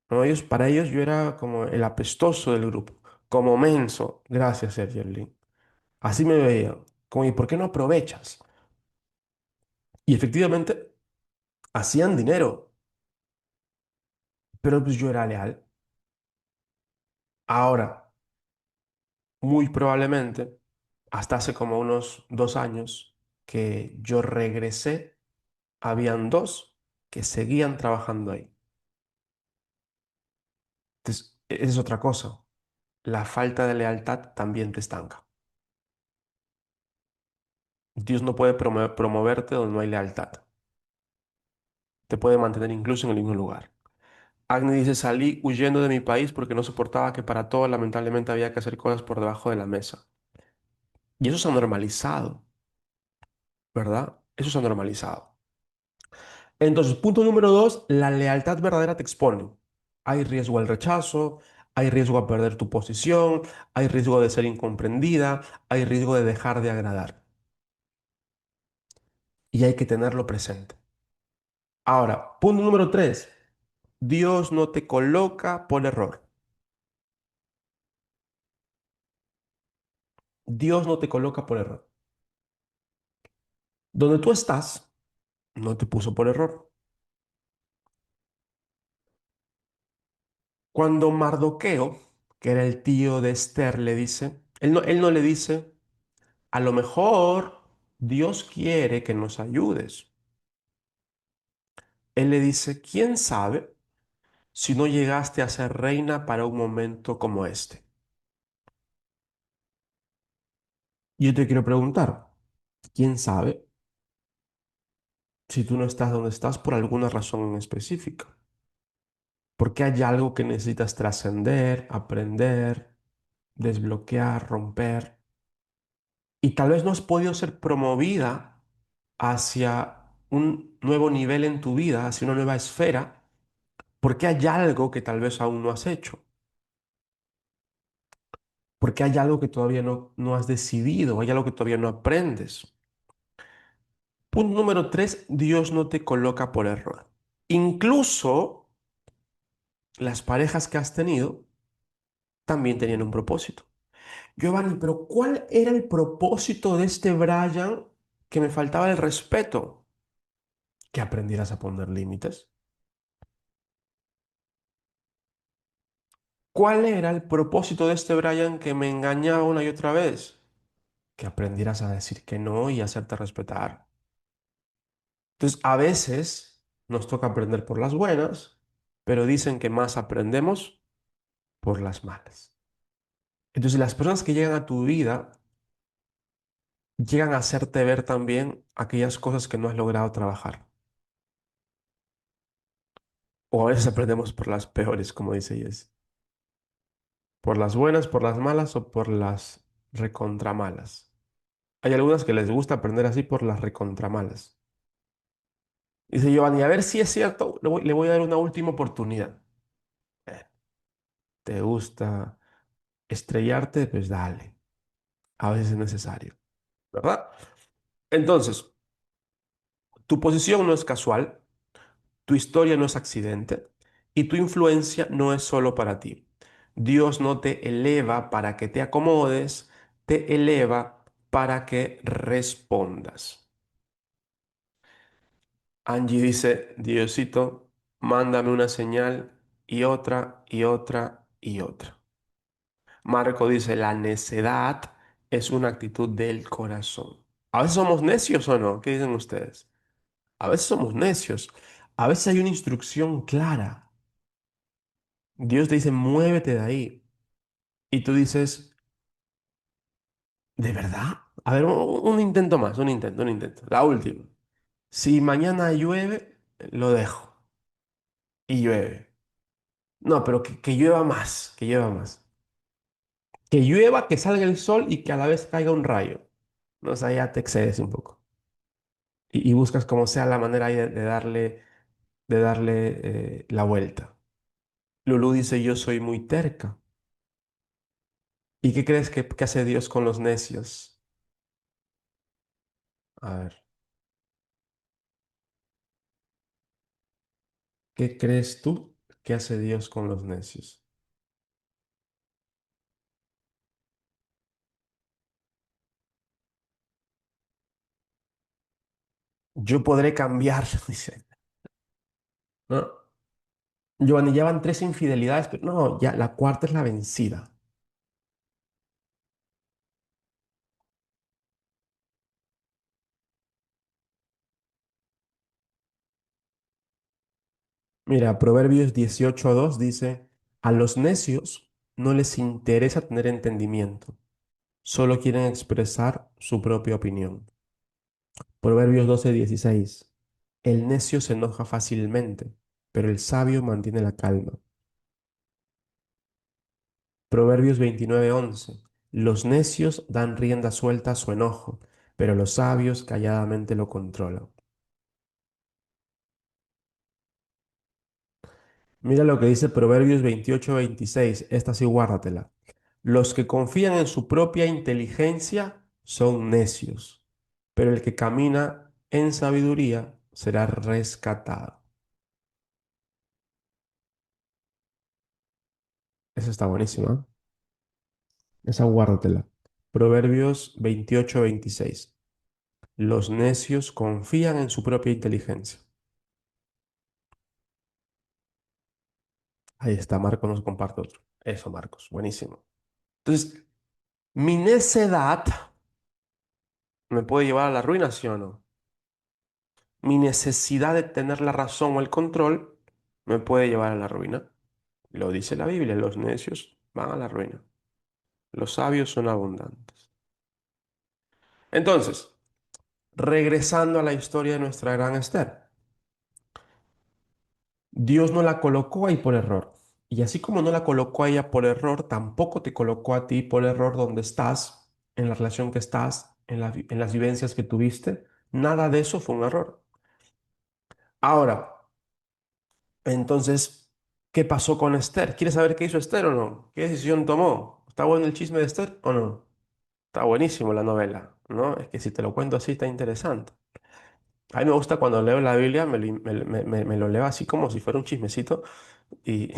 No, para ellos yo era como el apestoso del grupo, como menso. Gracias, Sergio. Así me veían. Como, ¿y por qué no aprovechas? Y efectivamente, hacían dinero, pero pues yo era leal. Ahora, muy probablemente, hasta hace como unos 2 años que yo regresé, habían dos que seguían trabajando ahí. Entonces, esa es otra cosa. La falta de lealtad también te estanca. Dios no puede promoverte donde no hay lealtad. Te puede mantener incluso en el mismo lugar. Agni dice, salí huyendo de mi país porque no soportaba que para todo lamentablemente había que hacer cosas por debajo de la mesa. Y eso se ha normalizado, ¿verdad? Eso se ha normalizado. Entonces, punto número dos, la lealtad verdadera te expone. Hay riesgo al rechazo, hay riesgo a perder tu posición, hay riesgo de ser incomprendida, hay riesgo de dejar de agradar. Y hay que tenerlo presente. Ahora, punto número tres, Dios no te coloca por error. Dios no te coloca por error. Donde tú estás, no te puso por error. Cuando Mardoqueo, que era el tío de Esther, le dice, él no le dice, a lo mejor Dios quiere que nos ayudes. Él le dice, ¿quién sabe si no llegaste a ser reina para un momento como este? Y yo te quiero preguntar, ¿quién sabe si tú no estás donde estás por alguna razón en específica? Porque hay algo que necesitas trascender, aprender, desbloquear, romper. Y tal vez no has podido ser promovida hacia un nuevo nivel en tu vida, hacia una nueva esfera, porque hay algo que tal vez aún no has hecho, porque hay algo que todavía no has decidido, hay algo que todavía no aprendes. Punto número tres, Dios no te coloca por error. Incluso las parejas que has tenido también tenían un propósito. Giovanni, pero ¿cuál era el propósito de este Brian que me faltaba el respeto? Que aprendieras a poner límites. ¿Cuál era el propósito de este Brian que me engañaba una y otra vez? Que aprendieras a decir que no y hacerte respetar. Entonces, a veces nos toca aprender por las buenas, pero dicen que más aprendemos por las malas. Entonces, las personas que llegan a tu vida llegan a hacerte ver también aquellas cosas que no has logrado trabajar. O a veces aprendemos por las peores, como dice Jess. Por las buenas, por las malas o por las recontramalas. Hay algunas que les gusta aprender así por las recontramalas. Dice Giovanni, a ver si es cierto, le voy a dar una última oportunidad. Eh, ¿Te gusta estrellarte? Pues dale. A veces es necesario, ¿verdad? Entonces, tu posición no es casual, tu historia no es accidente Y tu influencia no es solo para ti. Dios no te eleva para que te acomodes, te eleva para que respondas. Angie dice, Diosito, mándame una señal y otra y otra y otra. Marco dice, la necedad es una actitud del corazón. ¿A veces somos necios o no? ¿Qué dicen ustedes? A veces somos necios. A veces hay una instrucción clara. Dios te dice, muévete de ahí. Y tú dices, ¿de verdad? A ver, un intento más, un intento. La última. Si mañana llueve, lo dejo. Y llueve. No, pero que llueva más, que llueva más. Que llueva, que salga el sol y que a la vez caiga un rayo. No, o sea, ya te excedes un poco. Y buscas como sea la manera ahí de darle la vuelta. Lulú dice, yo soy muy terca. ¿Y qué crees que hace Dios con los necios? A ver, ¿qué crees tú que hace Dios con los necios? Yo podré cambiar, dice. ¿No? Giovanni, ya van tres infidelidades, pero no, ya la cuarta es la vencida. Mira, Proverbios 18:2 dice, a los necios no les interesa tener entendimiento, solo quieren expresar su propia opinión. Proverbios 12:16, el necio se enoja fácilmente, pero el sabio mantiene la calma. Proverbios 29:11, los necios dan rienda suelta a su enojo, pero los sabios calladamente lo controlan. Mira lo que dice Proverbios 28:26, esta sí guárdatela. Los que confían en su propia inteligencia son necios, pero el que camina en sabiduría será rescatado. Esa está buenísima, ¿eh? Esa guárdatela. Proverbios 28:26. Los necios confían en su propia inteligencia. Ahí está, Marcos nos comparte otro. Eso, Marcos, buenísimo. Entonces, mi necedad me puede llevar a la ruina, ¿sí o no? Mi necesidad de tener la razón o el control me puede llevar a la ruina. Lo dice la Biblia, los necios van a la ruina. Los sabios son abundantes. Entonces, regresando a la historia de nuestra gran Esther, Dios no la colocó ahí por error. Y así como no la colocó a ella por error, tampoco te colocó a ti por error donde estás, en la relación que estás, en las vivencias que tuviste. Nada de eso fue un error. Ahora, entonces, ¿qué pasó con Esther? ¿Quieres saber qué hizo Esther o no? ¿Qué decisión tomó? ¿Está bueno el chisme de Esther o no? Está buenísimo la novela, ¿no? Es que si te lo cuento así está interesante. A mí me gusta cuando leo la Biblia, me lo leo así como si fuera un chismecito y,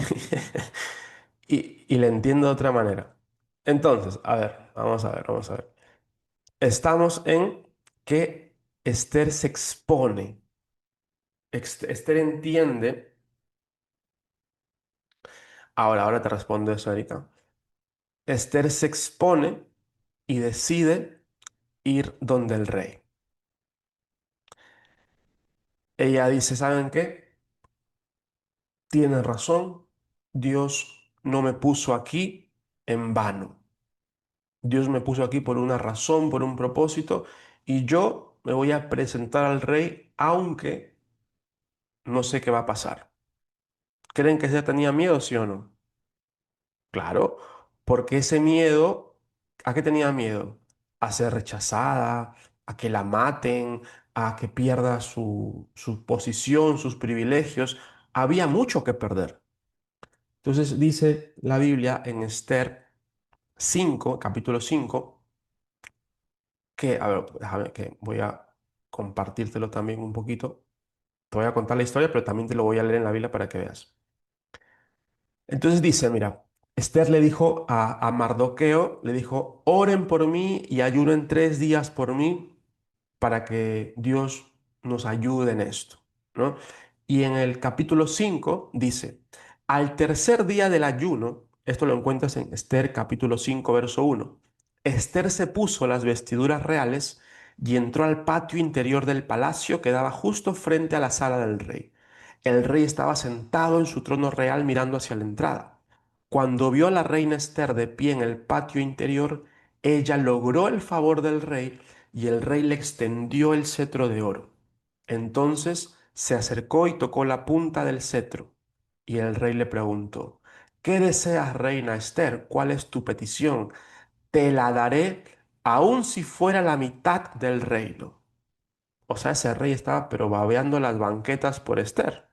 y le entiendo de otra manera. Entonces, a ver, vamos a ver, vamos a ver. Estamos en que Esther se expone. Esther entiende. Ahora te respondo eso, Erika. Esther se expone y decide ir donde el rey. Ella dice, ¿saben qué? Tienen razón. Dios no me puso aquí en vano. Dios me puso aquí por una razón, por un propósito, y yo me voy a presentar al rey aunque no sé qué va a pasar. ¿Creen que ella tenía miedo, sí o no? Claro, porque ese miedo, ¿a qué tenía miedo? A ser rechazada, a que la maten, a que pierda su posición, sus privilegios. Había mucho que perder. Entonces dice la Biblia en Esther 5, capítulo 5, que, a ver, déjame que voy a compartírtelo también un poquito. Te voy a contar la historia, pero también te lo voy a leer en la Biblia para que veas. Entonces dice, mira, Esther le dijo a Mardoqueo, le dijo, oren por mí y ayunen 3 días por mí para que Dios nos ayude en esto, ¿no? Y en el capítulo 5 dice, al tercer día del ayuno, esto lo encuentras en Esther capítulo 5 verso 1. Esther se puso las vestiduras reales y entró al patio interior del palacio que daba justo frente a la sala del rey. El rey estaba sentado en su trono real mirando hacia la entrada. Cuando vio a la reina Esther de pie en el patio interior, ella logró el favor del rey y el rey le extendió el cetro de oro. Entonces se acercó y tocó la punta del cetro. Y el rey le preguntó, ¿qué deseas, reina Esther? ¿Cuál es tu petición? Te la daré, aun si fuera la mitad del reino. O sea, ese rey estaba pero babeando las banquetas por Esther.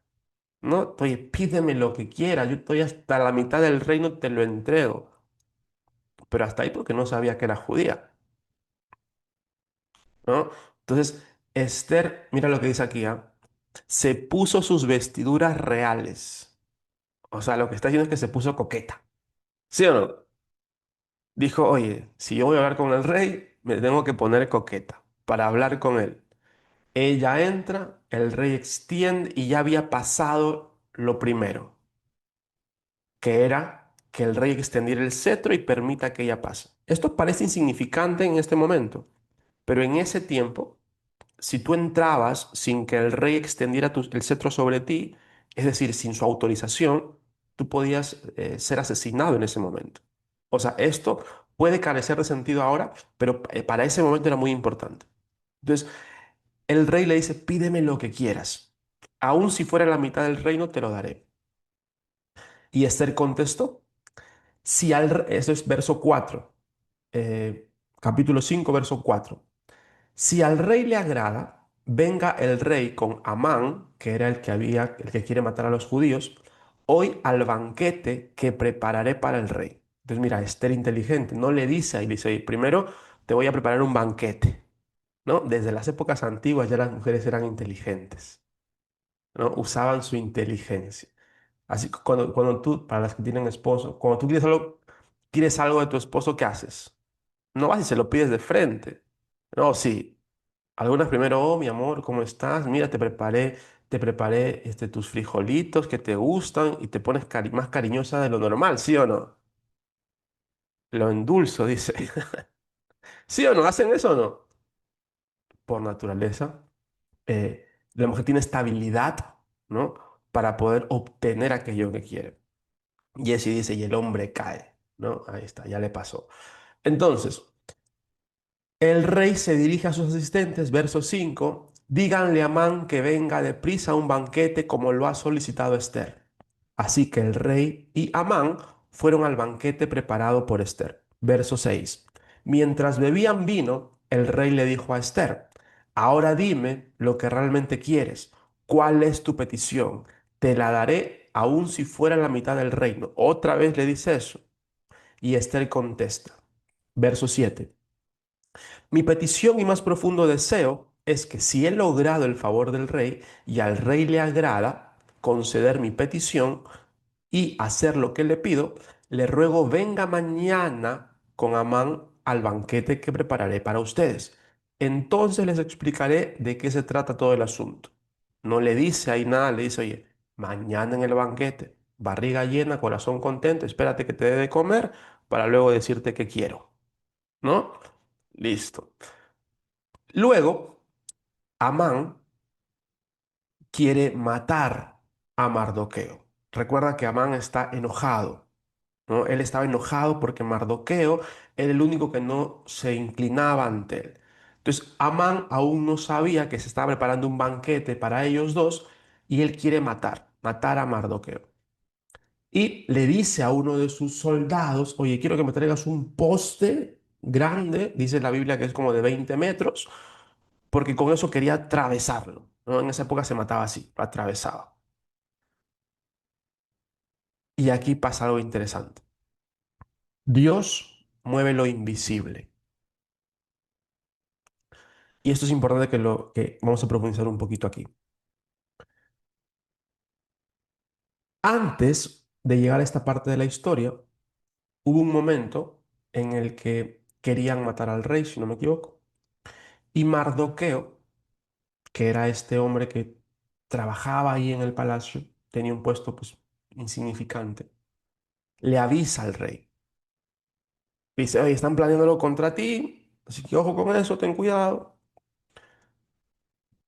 No, oye, pídeme lo que quieras, yo estoy hasta la mitad del reino, te lo entrego. Pero hasta ahí porque no sabía que era judía, ¿no? Entonces, Esther, mira lo que dice aquí, ¿ah? Se puso sus vestiduras reales. O sea, lo que está diciendo es que se puso coqueta. ¿Sí o no? Dijo, oye, si yo voy a hablar con el rey, me tengo que poner coqueta para hablar con él. Ella entra, el rey extiende y ya había pasado lo primero, que era que el rey extendiera el cetro y permita que ella pase. Esto parece insignificante en este momento, pero en ese tiempo si tú entrabas sin que el rey extendiera el cetro sobre ti, es decir, sin su autorización, tú podías ser asesinado en ese momento. O sea, esto puede carecer de sentido ahora, pero para ese momento era muy importante. Entonces, el rey le dice, pídeme lo que quieras. Aun si fuera la mitad del reino, te lo daré. Y Esther contestó, si eso es verso 4, capítulo 5, verso 4. Si al rey le agrada, venga el rey con Amán, que era el que quiere matar a los judíos, hoy al banquete que prepararé para el rey. Entonces, mira, Esther inteligente, no le dice ahí, dice, "Oye, primero te voy a preparar un banquete, ¿no? Desde las épocas antiguas ya las mujeres eran inteligentes, ¿no? Usaban su inteligencia. Así que cuando tú, para las que tienen esposo, cuando tú quieres algo de tu esposo, ¿qué haces? No vas y se lo pides de frente. No, sí. Algunas primero, oh, mi amor, ¿cómo estás? Mira, te preparé tus frijolitos que te gustan y te pones más cariñosa de lo normal, ¿sí o no? Lo endulzo, dice. ¿Sí o no? ¿Hacen eso o no? Por naturaleza, la mujer tiene estabilidad, ¿no? Para poder obtener aquello que quiere. Y así dice, y el hombre cae, ¿no? Ahí está, ya le pasó. Entonces, el rey se dirige a sus asistentes, verso 5. Díganle a Amán que venga deprisa a un banquete como lo ha solicitado Esther. Así que el rey y Amán fueron al banquete preparado por Esther. Verso 6. Mientras bebían vino, el rey le dijo a Esther, ahora dime lo que realmente quieres. ¿Cuál es tu petición? Te la daré aun si fuera la mitad del reino. Otra vez le dice eso. Y Esther contesta. Verso 7. Mi petición y más profundo deseo es que si he logrado el favor del rey y al rey le agrada conceder mi petición y hacer lo que le pido, le ruego venga mañana con Amán al banquete que prepararé para ustedes. Entonces les explicaré de qué se trata todo el asunto. No le dice ahí nada, le dice, oye, mañana en el banquete, barriga llena, corazón contento, espérate que te dé de comer para luego decirte que quiero, ¿no? Listo. Luego, Amán quiere matar a Mardoqueo. Recuerda que Amán está enojado, ¿no? Él estaba enojado porque Mardoqueo era el único que no se inclinaba ante él. Entonces, Amán aún no sabía que se estaba preparando un banquete para ellos dos y él quiere matar a Mardoqueo. Y le dice a uno de sus soldados, oye, quiero que me traigas un poste grande, dice la Biblia que es como de 20 metros, porque con eso quería atravesarlo, ¿no? En esa época se mataba así, lo atravesaba. Y aquí pasa algo interesante. Dios mueve lo invisible. Y esto es importante que vamos a profundizar un poquito aquí. Antes, de llegar a esta parte de la historia, hubo un momento en el que querían matar al rey, si no me equivoco, y Mardoqueo, que era este hombre que trabajaba ahí en el palacio, tenía un puesto pues insignificante, le avisa al rey. Dice, oye, están planeándolo contra ti, así que ojo con eso, ten cuidado.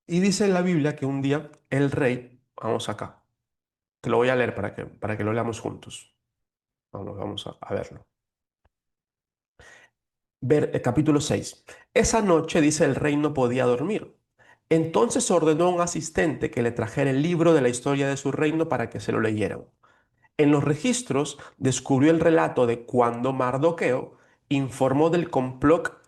Y dice en la Biblia que un día el rey, vamos acá, te lo voy a leer para que lo leamos juntos. Vamos a verlo. Capítulo 6. Esa noche, dice, el rey no podía dormir. Entonces ordenó a un asistente que le trajera el libro de la historia de su reino para que se lo leyeran. En los registros descubrió el relato de cuando Mardoqueo informó del complot,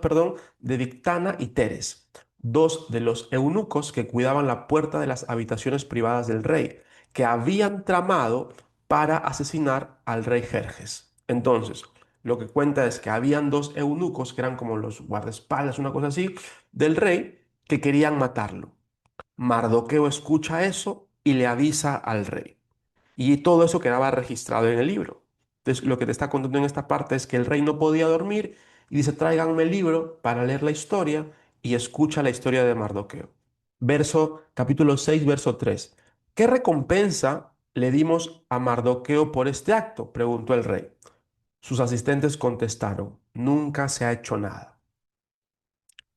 perdón, de Victana y Teres, dos de los eunucos que cuidaban la puerta de las habitaciones privadas del rey, que habían tramado para asesinar al rey Jerjes. Entonces, lo que cuenta es que habían dos eunucos que eran como los guardaespaldas, una cosa así, del rey, que querían matarlo. Mardoqueo escucha eso y le avisa al rey. Y todo eso quedaba registrado en el libro. Entonces, lo que te está contando en esta parte es que el rey no podía dormir y dice, tráiganme el libro para leer la historia y escucha la historia de Mardoqueo. Capítulo 6, verso 3. ¿Qué recompensa le dimos a Mardoqueo por este acto? Preguntó el rey. Sus asistentes contestaron, nunca se ha hecho nada.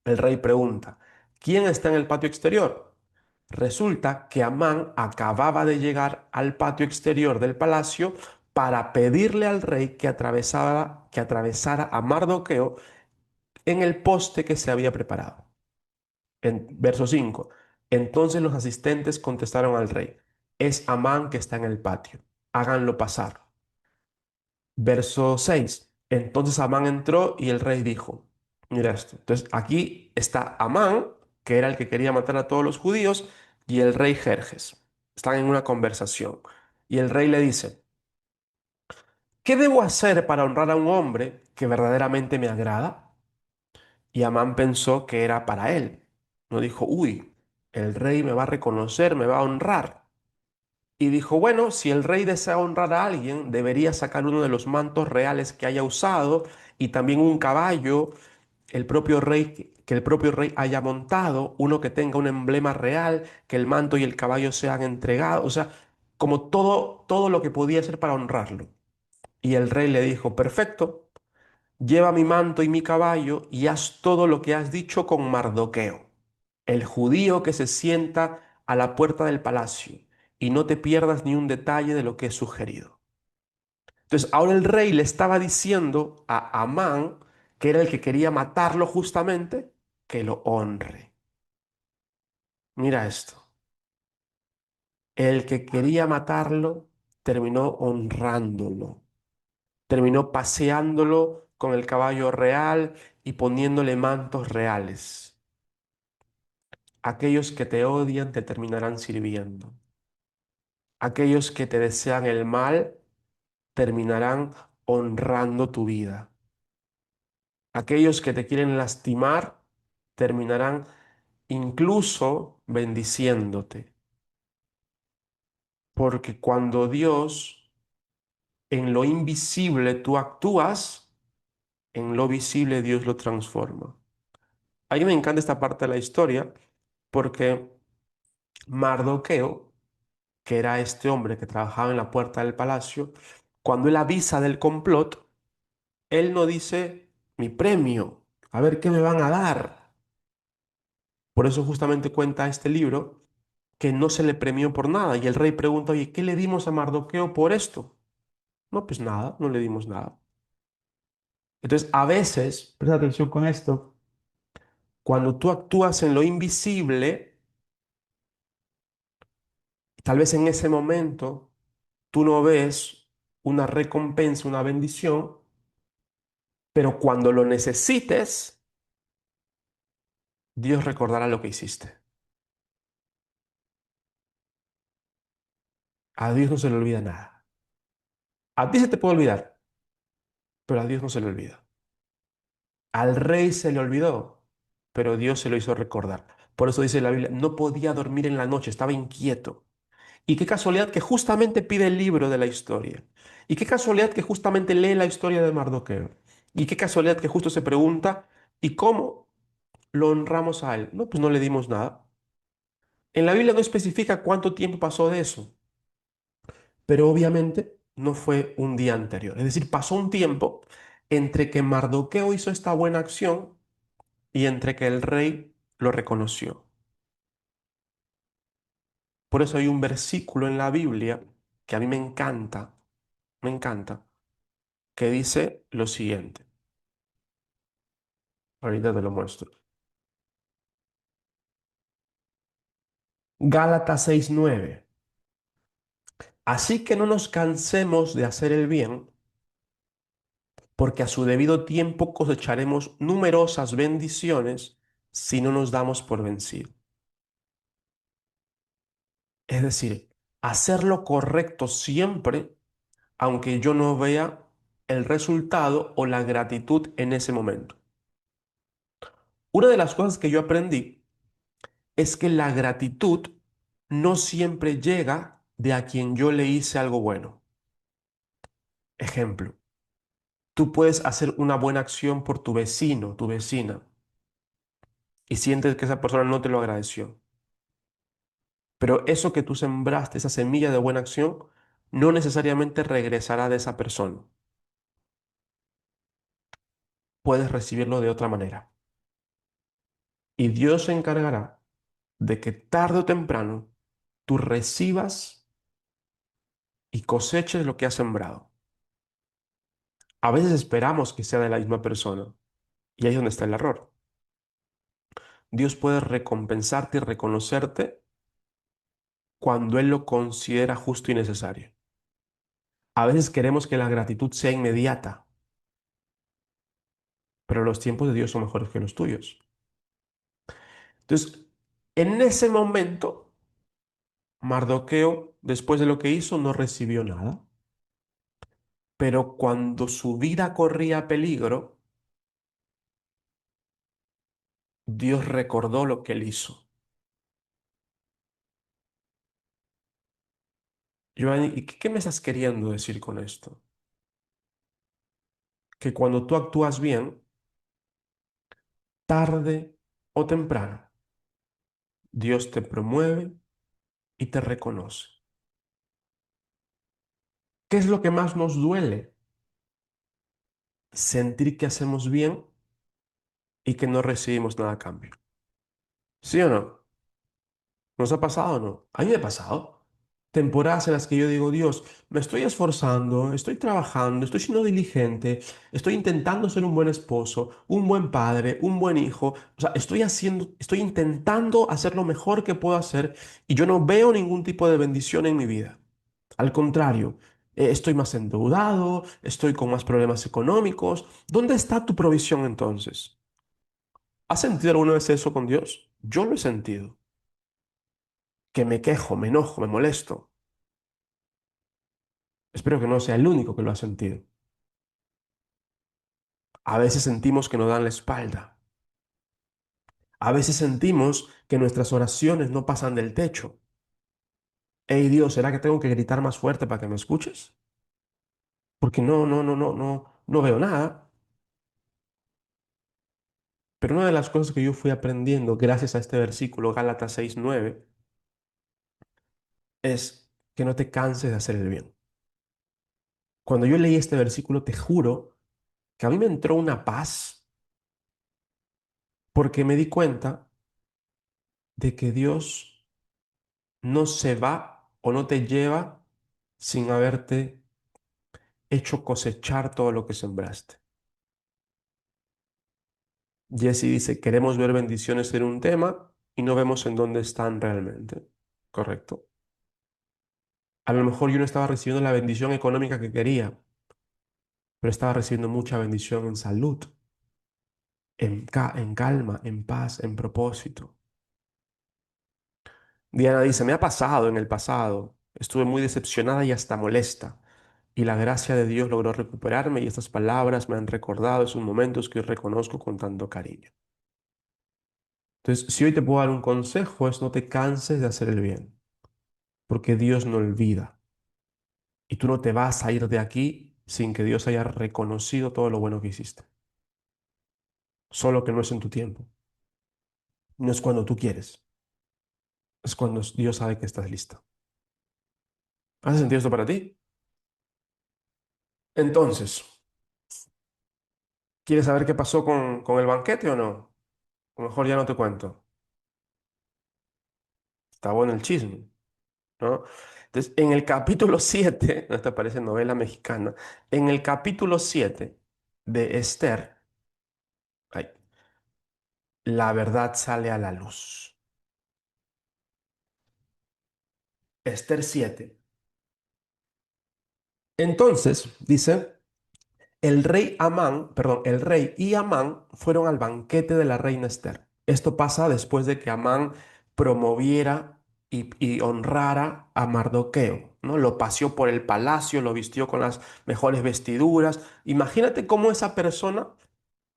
El rey pregunta, ¿quién está en el patio exterior? Resulta que Amán acababa de llegar al patio exterior del palacio para pedirle al rey que atravesara a Mardoqueo en el poste que se había preparado. En verso 5. Entonces los asistentes contestaron al rey, es Amán que está en el patio, háganlo pasar. Verso 6. Entonces Amán entró y el rey dijo, mira esto. Entonces aquí está Amán, que era el que quería matar a todos los judíos, y el rey Jerjes. Están en una conversación. Y el rey le dice, ¿qué debo hacer para honrar a un hombre que verdaderamente me agrada? Y Amán pensó que era para él. No dijo, uy, el rey me va a reconocer, me va a honrar. Y dijo, bueno, si el rey desea honrar a alguien, debería sacar uno de los mantos reales que haya usado y también un caballo, el propio rey, que el propio rey haya montado, uno que tenga un emblema real, que el manto y el caballo sean entregados, o sea, como todo lo que podía hacer para honrarlo. Y el rey le dijo, perfecto, lleva mi manto y mi caballo y haz todo lo que has dicho con Mardoqueo, el judío que se sienta a la puerta del palacio, y no te pierdas ni un detalle de lo que he sugerido. Entonces, ahora el rey le estaba diciendo a Amán, que era el que quería matarlo justamente, que lo honre. Mira esto. El que quería matarlo terminó honrándolo, terminó paseándolo con el caballo real y poniéndole mantos reales. Aquellos que te odian te terminarán sirviendo. Aquellos que te desean el mal terminarán honrando tu vida. Aquellos que te quieren lastimar terminarán incluso bendiciéndote. Porque cuando Dios en lo invisible tú actúas, en lo visible Dios lo transforma. A mí me encanta esta parte de la historia porque Mardoqueo, que era este hombre que trabajaba en la puerta del palacio, cuando él avisa del complot, él no dice mi premio, a ver qué me van a dar. Por eso justamente cuenta este libro que no se le premió por nada. Y el rey pregunta, oye, ¿qué le dimos a Mardoqueo por esto? No, pues nada, no le dimos nada. Entonces, a veces, presta atención con esto, cuando tú actúas en lo invisible, tal vez en ese momento tú no ves una recompensa, una bendición, pero cuando lo necesites, Dios recordará lo que hiciste. A Dios no se le olvida nada. A ti se te puede olvidar, pero a Dios no se le olvida. Al rey se le olvidó, pero Dios se lo hizo recordar. Por eso dice la Biblia, no podía dormir en la noche, estaba inquieto. Y qué casualidad que justamente pide el libro de la historia. Y qué casualidad que justamente lee la historia de Mardoqueo. Y qué casualidad que justo se pregunta, ¿y cómo lo honramos a él? No, pues no le dimos nada. En la Biblia no especifica cuánto tiempo pasó de eso, pero obviamente no fue un día anterior. Es decir, pasó un tiempo entre que Mardoqueo hizo esta buena acción y entre que el rey lo reconoció. Por eso hay un versículo en la Biblia que a mí me encanta, que dice lo siguiente. Ahorita te lo muestro. Gálatas 6:9. Así que no nos cansemos de hacer el bien, porque a su debido tiempo cosecharemos numerosas bendiciones si no nos damos por vencidos. Es decir, hacer lo correcto siempre, aunque yo no vea el resultado o la gratitud en ese momento. Una de las cosas que yo aprendí es que la gratitud no siempre llega de a quien yo le hice algo bueno. Ejemplo, tú puedes hacer una buena acción por tu vecino, tu vecina, y sientes que esa persona no te lo agradeció. Pero eso que tú sembraste, esa semilla de buena acción, no necesariamente regresará de esa persona. Puedes recibirlo de otra manera. Y Dios se encargará de que tarde o temprano tú recibas y coseches lo que has sembrado. A veces esperamos que sea de la misma persona, y ahí es donde está el error. Dios puede recompensarte y reconocerte cuando Él lo considera justo y necesario. A veces queremos que la gratitud sea inmediata, pero los tiempos de Dios son mejores que los tuyos. Entonces, en ese momento, Mardoqueo, después de lo que hizo, no recibió nada. Pero cuando su vida corría peligro, Dios recordó lo que él hizo. Giovanni, ¿y qué me estás queriendo decir con esto? Que cuando tú actúas bien, tarde o temprano, Dios te promueve y te reconoce. ¿Qué es lo que más nos duele? Sentir que hacemos bien y que no recibimos nada a cambio. ¿Sí o no? ¿Nos ha pasado o no? A mí me ha pasado. Temporadas en las que yo digo, Dios, me estoy esforzando, estoy trabajando, estoy siendo diligente, estoy intentando ser un buen esposo, un buen padre, un buen hijo. O sea, estoy intentando hacer lo mejor que puedo hacer y yo no veo ningún tipo de bendición en mi vida. Al contrario, estoy más endeudado, estoy con más problemas económicos. ¿Dónde está tu provisión entonces? ¿Has sentido alguna vez eso con Dios? Yo lo he sentido. Que me quejo, me enojo, me molesto. Espero que no sea el único que lo ha sentido. A veces sentimos que nos dan la espalda. A veces sentimos que nuestras oraciones no pasan del techo. Hey Dios, ¿será que tengo que gritar más fuerte para que me escuches? Porque no veo nada. Pero una de las cosas que yo fui aprendiendo gracias a este versículo, Gálatas 6:9, es que no te canses de hacer el bien. Cuando yo leí este versículo, te juro que a mí me entró una paz porque me di cuenta de que Dios no se va o no te lleva sin haberte hecho cosechar todo lo que sembraste. Jesse dice, queremos ver bendiciones en un tema y no vemos en dónde están realmente. Correcto. A lo mejor yo no estaba recibiendo la bendición económica que quería, pero estaba recibiendo mucha bendición en salud, en calma, en paz, en propósito. Diana dice, me ha pasado en el pasado. Estuve muy decepcionada y hasta molesta. Y la gracia de Dios logró recuperarme y estas palabras me han recordado esos momentos que hoy reconozco con tanto cariño. Entonces, si hoy te puedo dar un consejo es no te canses de hacer el bien. porque Dios no olvida. Y tú no te vas a ir de aquí sin que Dios haya reconocido todo lo bueno que hiciste. Solo que no es en tu tiempo. No es cuando tú quieres. Es cuando Dios sabe que estás lista. ¿Hace sentido esto para ti? Entonces, ¿quieres saber qué pasó con el banquete o no? O mejor ya no te cuento. Está bueno el chisme, ¿no? Entonces, en el capítulo 7, no te parece novela mexicana, en el capítulo 7 de Esther, ay, la verdad sale a la luz. Esther 7. Entonces, dice, el rey y Amán fueron al banquete de la reina Esther. Esto pasa después de que Amán promoviera y honrara a Mardoqueo, ¿no? Lo paseó por el palacio, lo vistió con las mejores vestiduras. Imagínate cómo esa persona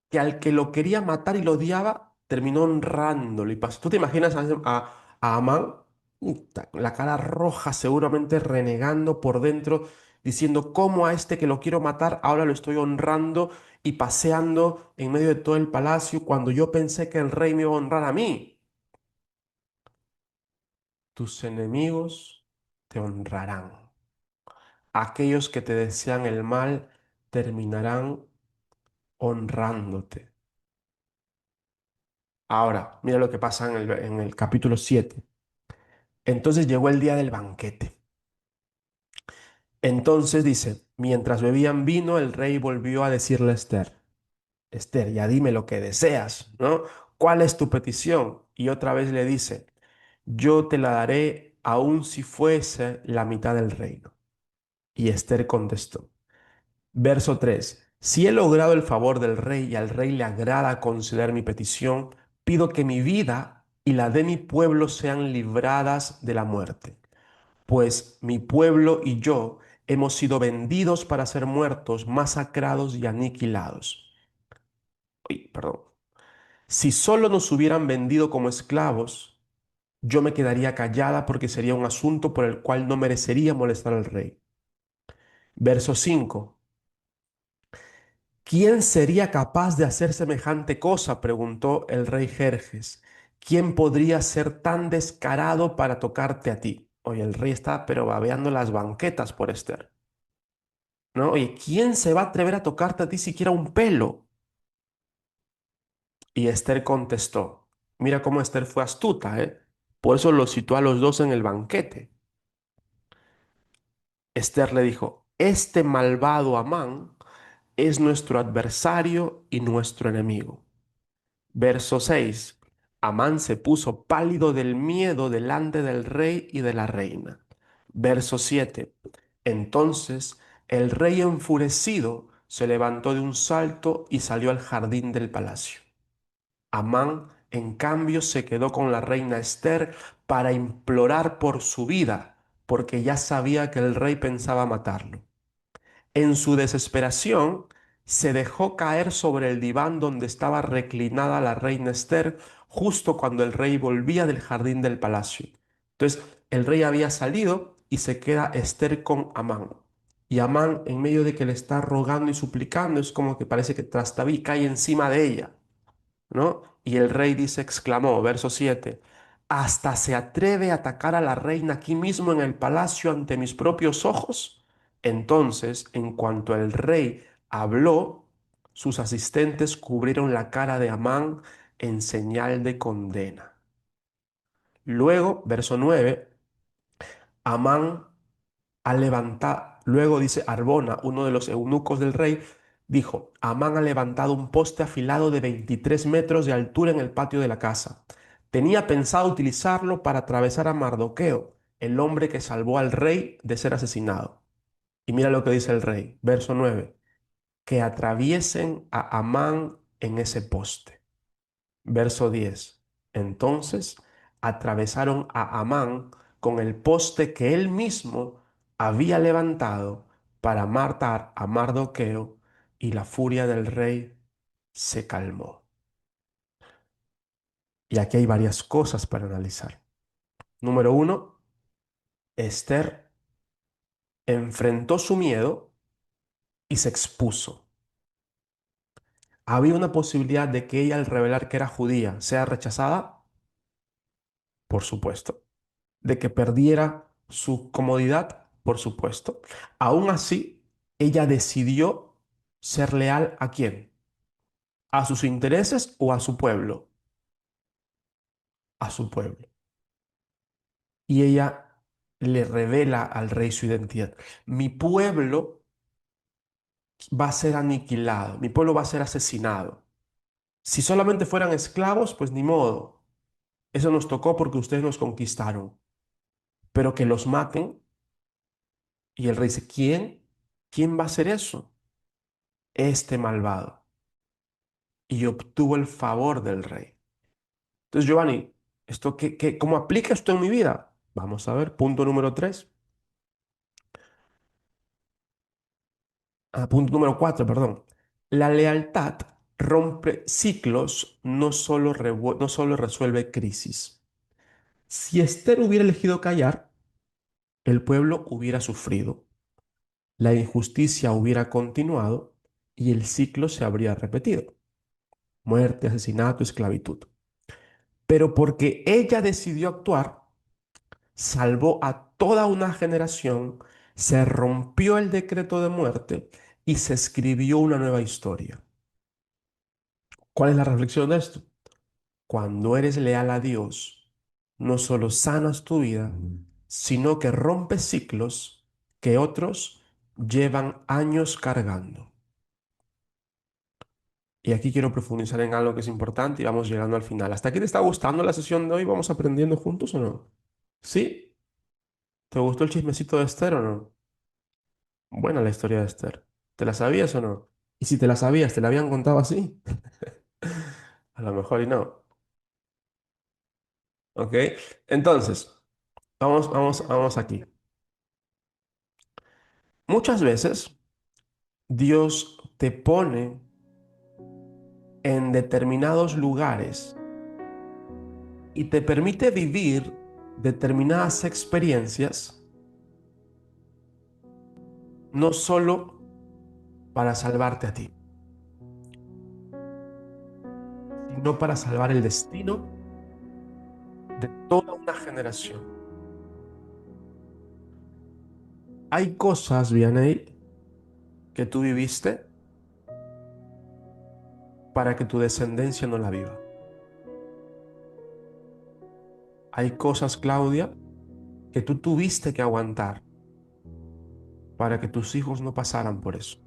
que al que lo quería matar y lo odiaba, terminó honrándolo. ¿Tú te imaginas a Amán, puta, la cara roja, seguramente renegando por dentro, diciendo, cómo a este que lo quiero matar, ahora lo estoy honrando y paseando en medio de todo el palacio cuando yo pensé que el rey me iba a honrar a mí? Tus enemigos te honrarán. Aquellos que te desean el mal terminarán honrándote. Ahora, mira lo que pasa en el capítulo 7. Entonces llegó el día del banquete. Entonces dice, mientras bebían vino, el rey volvió a decirle a Esther, Esther, ya dime lo que deseas, ¿no? ¿Cuál es tu petición? Y otra vez le dice, yo te la daré aun si fuese la mitad del reino. Y Esther contestó, verso 3, si he logrado el favor del rey y al rey le agrada conceder mi petición, pido que mi vida y la de mi pueblo sean libradas de la muerte, pues mi pueblo y yo hemos sido vendidos para ser muertos, masacrados y aniquilados. Uy, perdón. Si solo nos hubieran vendido como esclavos, yo me quedaría callada porque sería un asunto por el cual no merecería molestar al rey. Verso 5. ¿Quién sería capaz de hacer semejante cosa? Preguntó el rey Jerjes. ¿Quién podría ser tan descarado para tocarte a ti? Oye, el rey está pero babeando las banquetas por Esther. ¿No? Oye, ¿quién se va a atrever a tocarte a ti siquiera un pelo? Y Esther contestó, mira cómo Esther fue astuta, ¿eh? Por eso los citó a los dos en el banquete. Esther le dijo, este malvado Amán es nuestro adversario y nuestro enemigo. Verso 6. Amán se puso pálido del miedo delante del rey y de la reina. Verso 7. Entonces el rey enfurecido se levantó de un salto y salió al jardín del palacio. Amán, en cambio, se quedó con la reina Esther para implorar por su vida, porque ya sabía que el rey pensaba matarlo. En su desesperación, se dejó caer sobre el diván donde estaba reclinada la reina Esther justo cuando el rey volvía del jardín del palacio. Entonces, el rey había salido y se queda Esther con Amán. Y Amán, en medio de que le está rogando y suplicando, es como que parece que Trastaví cae encima de ella, ¿no? Y el rey dice, exclamó, verso 7, ¿hasta se atreve a atacar a la reina aquí mismo en el palacio ante mis propios ojos? Entonces, en cuanto el rey habló, sus asistentes cubrieron la cara de Amán en señal de condena. Luego, verso 9, Amán luego dice Arbona, uno de los eunucos del rey, dijo, Amán ha levantado un poste afilado de 23 metros de altura en el patio de la casa. Tenía pensado utilizarlo para atravesar a Mardoqueo, el hombre que salvó al rey de ser asesinado. Y mira lo que dice el rey, verso 9, que atraviesen a Amán en ese poste. Verso 10. Entonces atravesaron a Amán con el poste que él mismo había levantado para matar a Mardoqueo, y la furia del rey se calmó. Y aquí hay varias cosas para analizar. Número uno, Esther enfrentó su miedo y se expuso. ¿Había una posibilidad de que ella, al revelar que era judía, sea rechazada? Por supuesto. ¿De que perdiera su comodidad? Por supuesto. Aún así, ella decidió ser leal ¿a quién? ¿A sus intereses o a su pueblo? A su pueblo. Y ella le revela al rey su identidad. Mi pueblo va a ser aniquilado, mi pueblo va a ser asesinado. Si solamente fueran esclavos, pues ni modo. Eso nos tocó porque ustedes nos conquistaron. Pero que los maten. Y el rey dice, ¿quién? ¿Quién va a hacer eso? Este malvado. Y obtuvo el favor del rey. Entonces, Giovanni, ¿esto cómo aplica esto en mi vida? Vamos a ver, punto número 3. Punto número 4, perdón. La lealtad rompe ciclos, no solo resuelve crisis. Si Esther hubiera elegido callar, el pueblo hubiera sufrido, la injusticia hubiera continuado y el ciclo se habría repetido. Muerte, asesinato, esclavitud. Pero porque ella decidió actuar, salvó a toda una generación, se rompió el decreto de muerte y se escribió una nueva historia. ¿Cuál es la reflexión de esto? Cuando eres leal a Dios, no solo sanas tu vida, sino que rompes ciclos que otros llevan años cargando. Y aquí quiero profundizar en algo que es importante y vamos llegando al final. ¿Hasta aquí te está gustando la sesión de hoy? ¿Vamos aprendiendo juntos o no? ¿Sí? ¿Te gustó el chismecito de Esther o no? Buena la historia de Esther. ¿Te la sabías o no? Y si te la sabías, ¿te la habían contado así? A lo mejor y no. ¿Ok? Entonces, vamos aquí. Muchas veces Dios te pone en determinados lugares y te permite vivir determinadas experiencias, no solo para salvarte a ti, sino para salvar el destino de toda una generación. Hay cosas, Vianey, que tú viviste para que tu descendencia no la viva. Hay cosas, Claudia, que tú tuviste que aguantar para que tus hijos no pasaran por eso.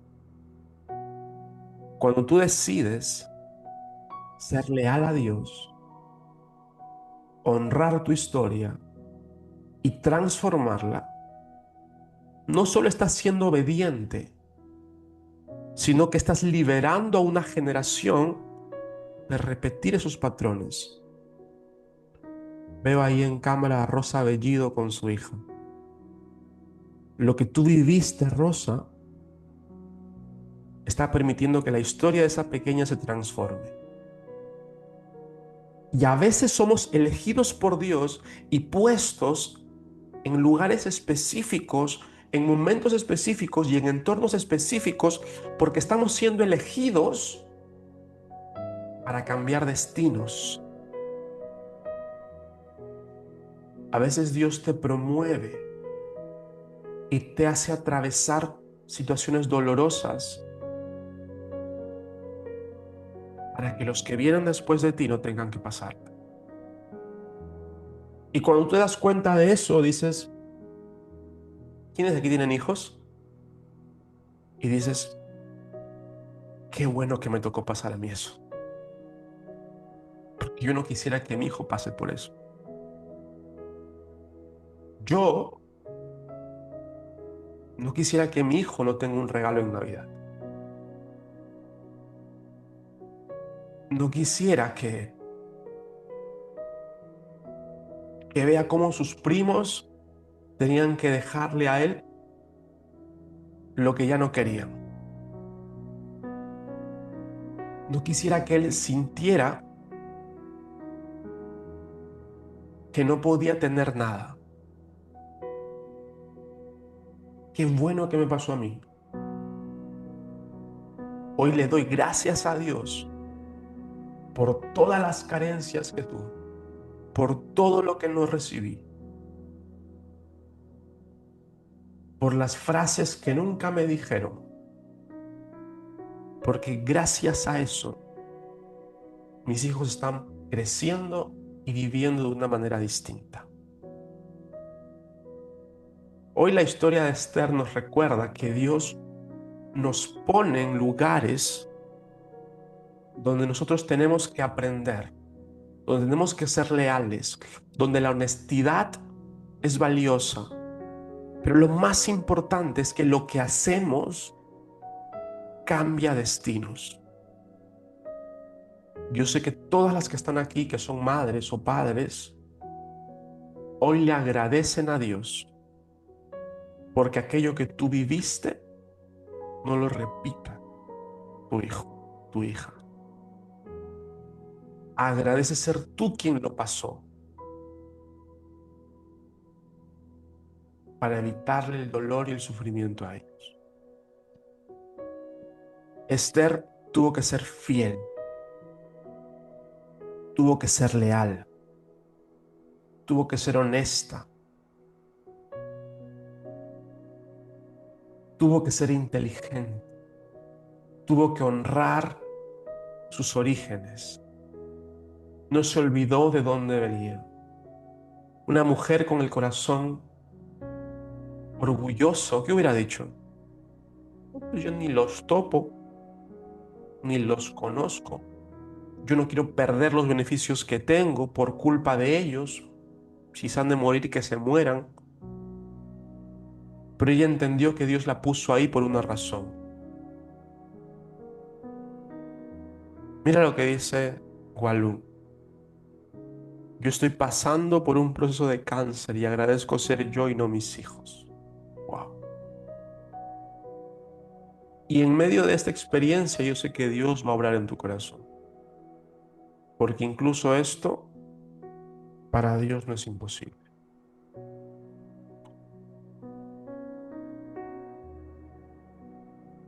Cuando tú decides ser leal a Dios, honrar tu historia y transformarla, no solo estás siendo obediente, sino que estás liberando a una generación de repetir esos patrones. Veo ahí en cámara a Rosa Bellido con su hija. Lo que tú viviste, Rosa, está permitiendo que la historia de esa pequeña se transforme. Y a veces somos elegidos por Dios y puestos en lugares específicos, en momentos específicos y en entornos específicos porque estamos siendo elegidos para cambiar destinos. A veces Dios te promueve y te hace atravesar situaciones dolorosas para que los que vienen después de ti no tengan que pasar. Y cuando te das cuenta de eso, dices, ¿quiénes de aquí tienen hijos? Y dices, qué bueno que me tocó pasar a mí eso. Porque yo no quisiera que mi hijo pase por eso. Yo no quisiera que mi hijo no tenga un regalo en Navidad. No quisiera que vea cómo sus primos tenían que dejarle a él lo que ya no querían. No quisiera que él sintiera que no podía tener nada. qué bueno que me pasó a mí. Hoy le doy gracias a Dios por todas las carencias que tuve, por todo lo que no recibí, por las frases que nunca me dijeron, porque gracias a eso mis hijos están creciendo y viviendo de una manera distinta. Hoy la historia de Esther nos recuerda que Dios nos pone en lugares donde nosotros tenemos que aprender, donde tenemos que ser leales, donde la honestidad es valiosa. Pero lo más importante es que lo que hacemos cambia destinos. Yo sé que todas las que están aquí, que son madres o padres, hoy le agradecen a Dios porque aquello que tú viviste no lo repita tu hijo, tu hija. Agradece ser tú quien lo pasó para evitarle el dolor y el sufrimiento a ellos. Esther tuvo que ser fiel, tuvo que ser leal, tuvo que ser honesta, tuvo que ser inteligente, tuvo que honrar sus orígenes. No se olvidó de dónde venía. Una mujer con el corazón orgulloso, ¿qué hubiera dicho? Pues yo ni los topo, ni los conozco. Yo no quiero perder los beneficios que tengo por culpa de ellos. Si se han de morir, que se mueran. Pero ella entendió que Dios la puso ahí por una razón. Mira lo que dice Walú. Yo estoy pasando por un proceso de cáncer y agradezco ser yo y no mis hijos. Wow. Y en medio de esta experiencia yo sé que Dios va a obrar en tu corazón. Porque incluso esto para Dios no es imposible.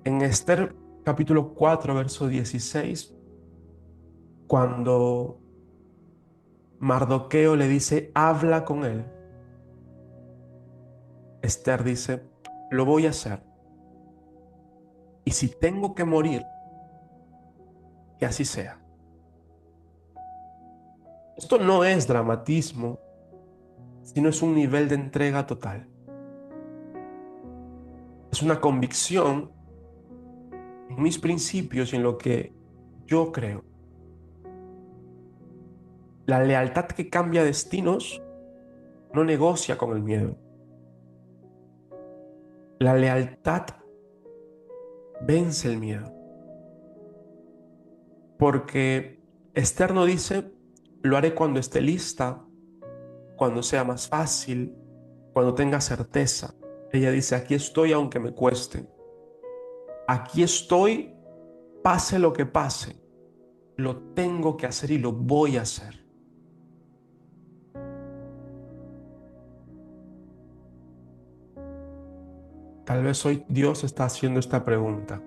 En Esther capítulo 4, verso 16, cuando Mardoqueo le dice, habla con él, Esther dice, lo voy a hacer. Y si tengo que morir, que así sea. Esto no es dramatismo, sino es un nivel de entrega total. Es una convicción en mis principios y en lo que yo creo. La lealtad que cambia destinos no negocia con el miedo. La lealtad vence el miedo. Porque Esther no dice, lo haré cuando esté lista, cuando sea más fácil, cuando tenga certeza. Ella dice, aquí estoy aunque me cueste. Aquí estoy, pase lo que pase. Lo tengo que hacer y lo voy a hacer. Tal vez hoy Dios está haciendo esta pregunta.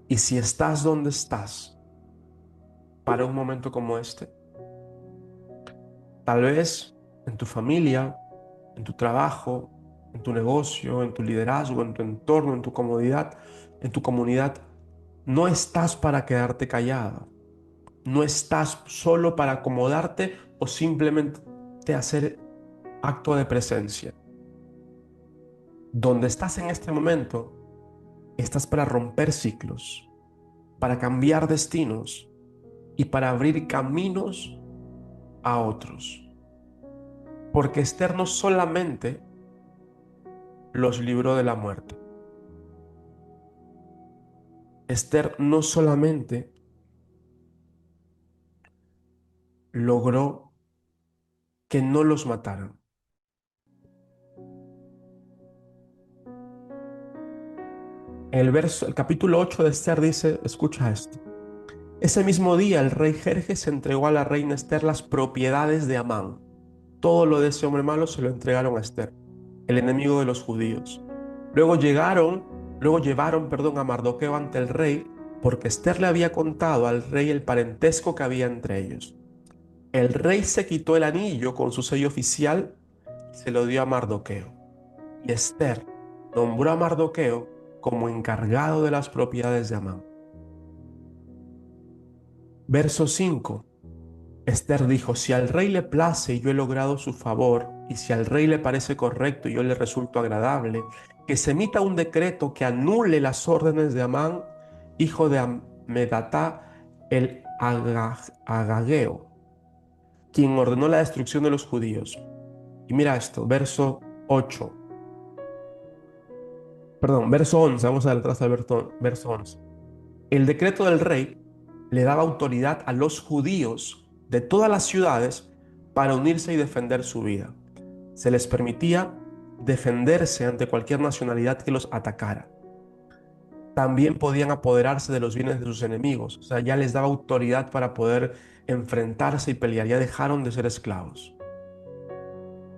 ¿Y si estás donde estás para un momento como este? Tal vez en tu familia, en tu trabajo, en tu negocio, en tu liderazgo, en tu entorno, en tu comodidad, en tu comunidad, no estás para quedarte callado. No estás solo para acomodarte o simplemente hacer acto de presencia. Donde estás en este momento, estás para romper ciclos, para cambiar destinos y para abrir caminos a otros. Porque Esther no solamente los libró de la muerte. Esther no solamente logró que no los mataran. En el capítulo 8 de Esther dice, escucha esto. Ese mismo día el rey Jerjes entregó a la reina Esther las propiedades de Amán. Todo lo de ese hombre malo se lo entregaron a Esther. el enemigo de los judíos. Luego llevaron, perdón, a Mardoqueo ante el rey, porque Esther le había contado al rey el parentesco que había entre ellos. El rey se quitó el anillo con su sello oficial y se lo dio a Mardoqueo. Y Esther nombró a Mardoqueo como encargado de las propiedades de Amán. Verso 5. Esther dijo: si al rey le place y yo he logrado su favor, y si al rey le parece correcto y yo le resulto agradable, que se emita un decreto que anule las órdenes de Amán, hijo de Amedata el Agageo, quien ordenó la destrucción de los judíos. Y mira esto, verso 8. Perdón, verso 11, vamos a dar atrás al verso 11. El decreto del rey le daba autoridad a los judíos de todas las ciudades para unirse y defender su vida. Se les permitía defenderse ante cualquier nacionalidad que los atacara. También podían apoderarse de los bienes de sus enemigos. O sea, ya les daba autoridad para poder enfrentarse y pelear. Ya dejaron de ser esclavos.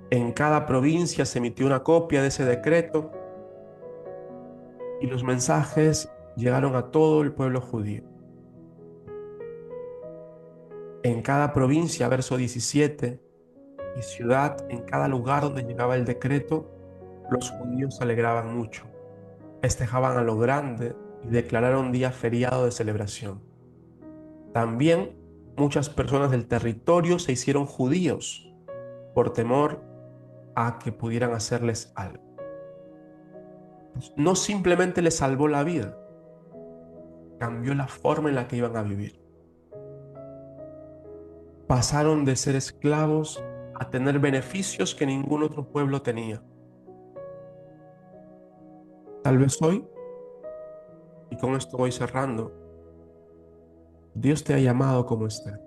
En cada provincia se emitió una copia de ese decreto y los mensajes llegaron a todo el pueblo judío. En cada provincia, verso 17, y ciudad, en cada lugar donde llegaba el decreto, los judíos se alegraban mucho, festejaban a lo grande y declararon día feriado de celebración. También muchas personas del territorio se hicieron judíos por temor a que pudieran hacerles algo. No simplemente les salvó la vida, cambió la forma en la que iban a vivir. Pasaron de ser esclavos a tener beneficios que ningún otro pueblo tenía. Tal vez hoy, y con esto voy cerrando, Dios te ha llamado como Esther.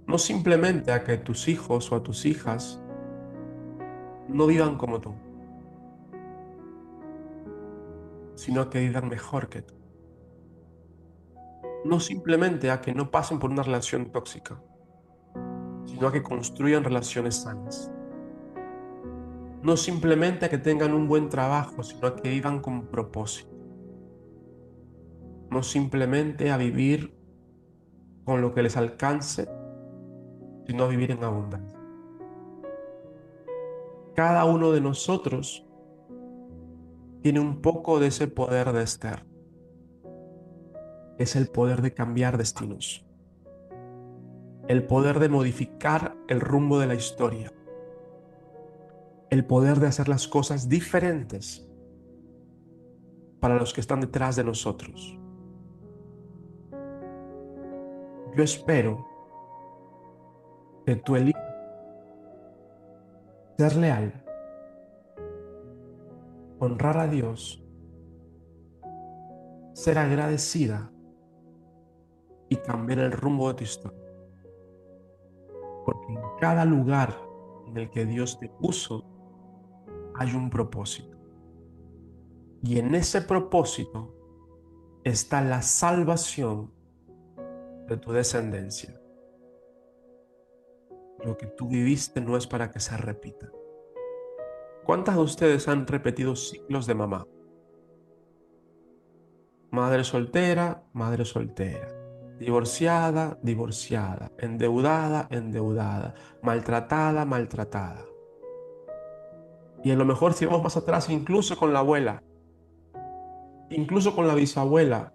No simplemente a que tus hijos o a tus hijas no vivan como tú, sino a que vivan mejor que tú. No simplemente a que no pasen por una relación tóxica, sino a que construyan relaciones sanas. No simplemente a que tengan un buen trabajo, sino a que vivan con propósito. No simplemente a vivir con lo que les alcance, sino a vivir en abundancia. Cada uno de nosotros tiene un poco de ese poder de Esther. Es el poder de cambiar destinos, el poder de modificar el rumbo de la historia, el poder de hacer las cosas diferentes para los que están detrás de nosotros. Yo espero que tú elijas ser leal, honrar a Dios, ser agradecida y cambiar el rumbo de tu historia. Porque en cada lugar en el que Dios te puso hay un propósito. Y en ese propósito está la salvación de tu descendencia. Lo que tú viviste no es para que se repita. ¿Cuántas de ustedes han repetido ciclos de mamá? Madre soltera, divorciada, divorciada, endeudada, endeudada, maltratada, maltratada. Y a lo mejor si vamos más atrás, incluso con la abuela, incluso con la bisabuela.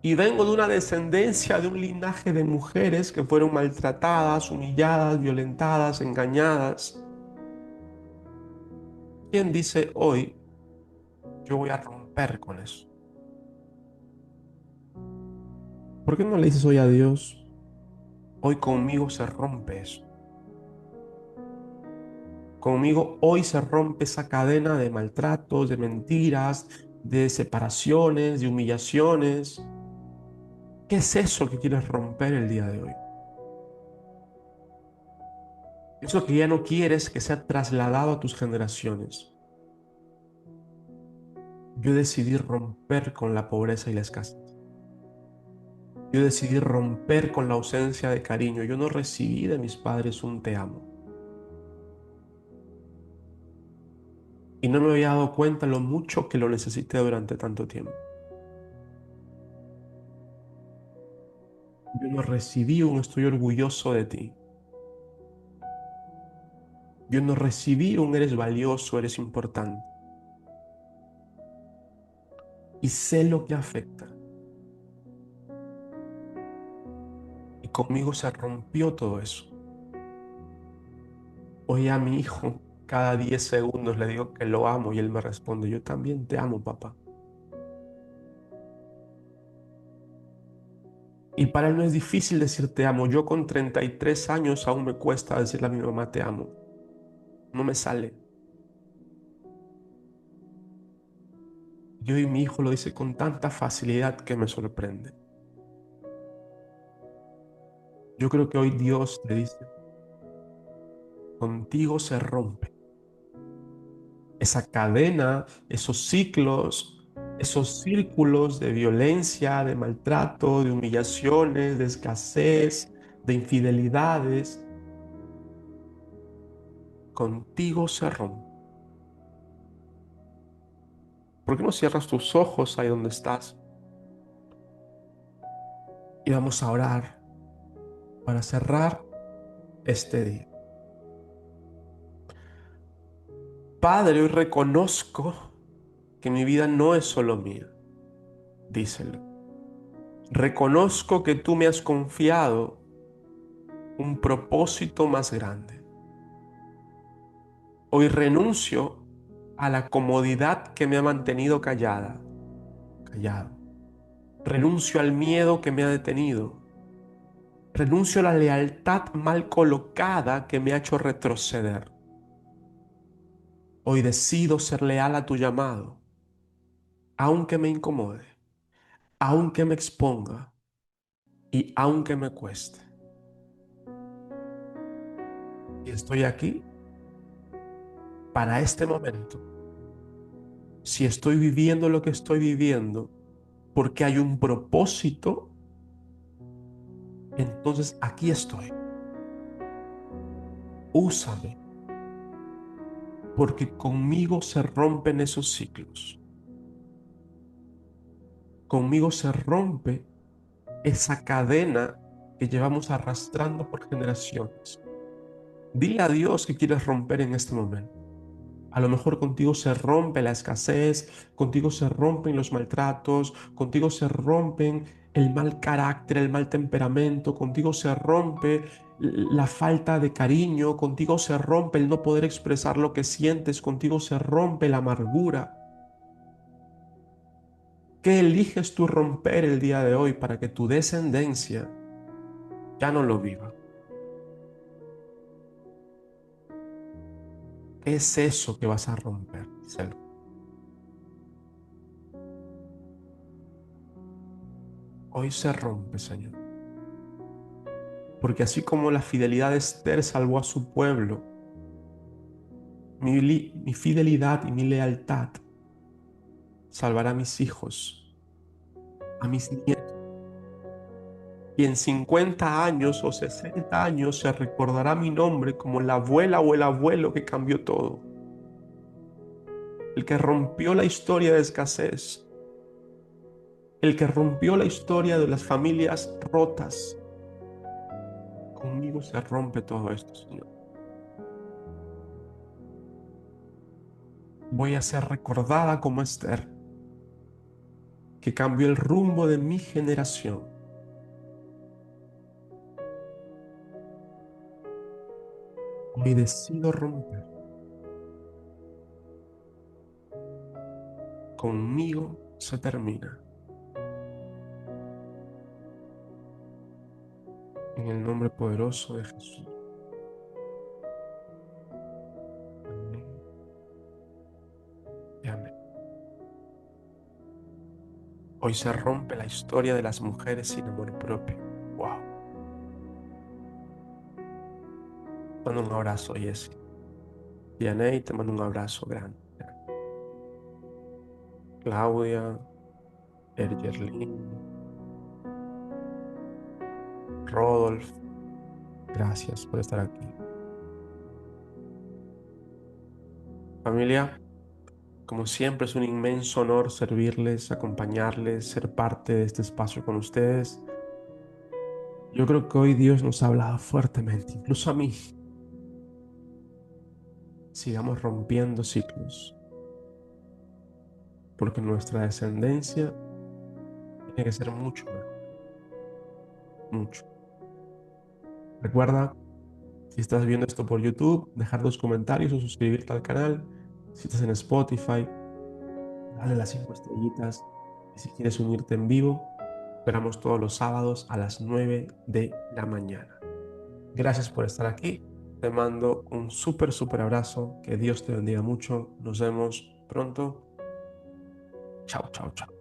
Y vengo de una descendencia, de un linaje de mujeres que fueron maltratadas, humilladas, violentadas, engañadas. ¿Quién dice hoy, yo voy a romper con eso? ¿Por qué no le dices hoy a Dios, hoy conmigo se rompe eso? Conmigo hoy se rompe esa cadena de maltratos, de mentiras, de separaciones, de humillaciones. ¿Qué es eso que quieres romper el día de hoy? Eso que ya no quieres que sea trasladado a tus generaciones. Yo decidí romper con la pobreza y la escasez. Yo decidí romper con la ausencia de cariño. Yo no recibí de mis padres un te amo. Y no me había dado cuenta lo mucho que lo necesité durante tanto tiempo. Yo no recibí un estoy orgulloso de ti. Yo no recibí un eres valioso, eres importante. Y sé lo que afecta. Y conmigo se rompió todo eso. Hoy a mi hijo, cada 10 segundos le digo que lo amo y él me responde, yo también te amo, papá. Y para él no es difícil decir te amo. Yo con 33 años aún me cuesta decirle a mi mamá te amo. No me sale. Y hoy mi hijo lo dice con tanta facilidad que me sorprende. Yo creo que hoy Dios te dice, contigo se rompe esa cadena, esos ciclos, esos círculos de violencia, de maltrato, de humillaciones, de escasez, de infidelidades. Contigo se rompe. ¿Por qué no cierras tus ojos ahí donde estás? Y vamos a orar para cerrar este día. Padre, hoy reconozco que mi vida no es solo mía. Díselo. Reconozco que tú me has confiado un propósito más grande. Hoy renuncio a la comodidad que me ha mantenido callado. Renuncio al miedo que me ha detenido. Renuncio a la lealtad mal colocada que me ha hecho retroceder. Hoy decido ser leal a tu llamado, aunque me incomode, aunque me exponga y aunque me cueste. Y estoy aquí para este momento. Si estoy viviendo lo que estoy viviendo porque hay un propósito, entonces aquí estoy. Úsame, porque conmigo se rompen esos ciclos. Conmigo se rompe esa cadena que llevamos arrastrando por generaciones. Dile a Dios que quieres romper en este momento. A lo mejor contigo se rompe la escasez, contigo se rompen los maltratos, contigo se rompen el mal carácter, el mal temperamento, contigo se rompe la falta de cariño, contigo se rompe el no poder expresar lo que sientes, contigo se rompe la amargura. ¿Qué eliges tú romper el día de hoy para que tu descendencia ya no lo viva? ¿Qué es eso que vas a romper? Díselo. Hoy se rompe, Señor. Porque así como la fidelidad de Esther salvó a su pueblo, mi fidelidad y mi lealtad salvará a mis hijos, a mis nietos. Y en 50 años o 60 años se recordará mi nombre como la abuela o el abuelo que cambió todo, el que rompió la historia de escasez, el que rompió la historia de las familias rotas. Conmigo se rompe todo esto, Señor. Voy a ser recordada como Esther, que cambió el rumbo de mi generación. Hoy decido romper. Conmigo se termina. En el nombre poderoso de Jesús. Amén y amén. Hoy se rompe la historia de las mujeres sin amor propio. Wow. Mando un abrazo, Jessie. Dianey, te mando un abrazo grande. Claudia, Ergerlin, Rodolf, gracias por estar aquí. Familia. Como siempre, es un inmenso honor servirles, acompañarles, ser parte de este espacio con ustedes. Yo creo que hoy Dios nos ha hablado fuertemente, incluso a mí. Sigamos rompiendo ciclos, porque nuestra descendencia tiene que ser mucho mejor, mucho. Recuerda, si estás viendo esto por YouTube, dejar los comentarios o suscribirte al canal. Si estás en Spotify, dale las 5 estrellitas. Y si quieres unirte en vivo, esperamos todos los sábados a las 9 de la mañana. Gracias por estar aquí. Te mando un súper abrazo. Que Dios te bendiga mucho. Nos vemos pronto. Chao, chao, chao.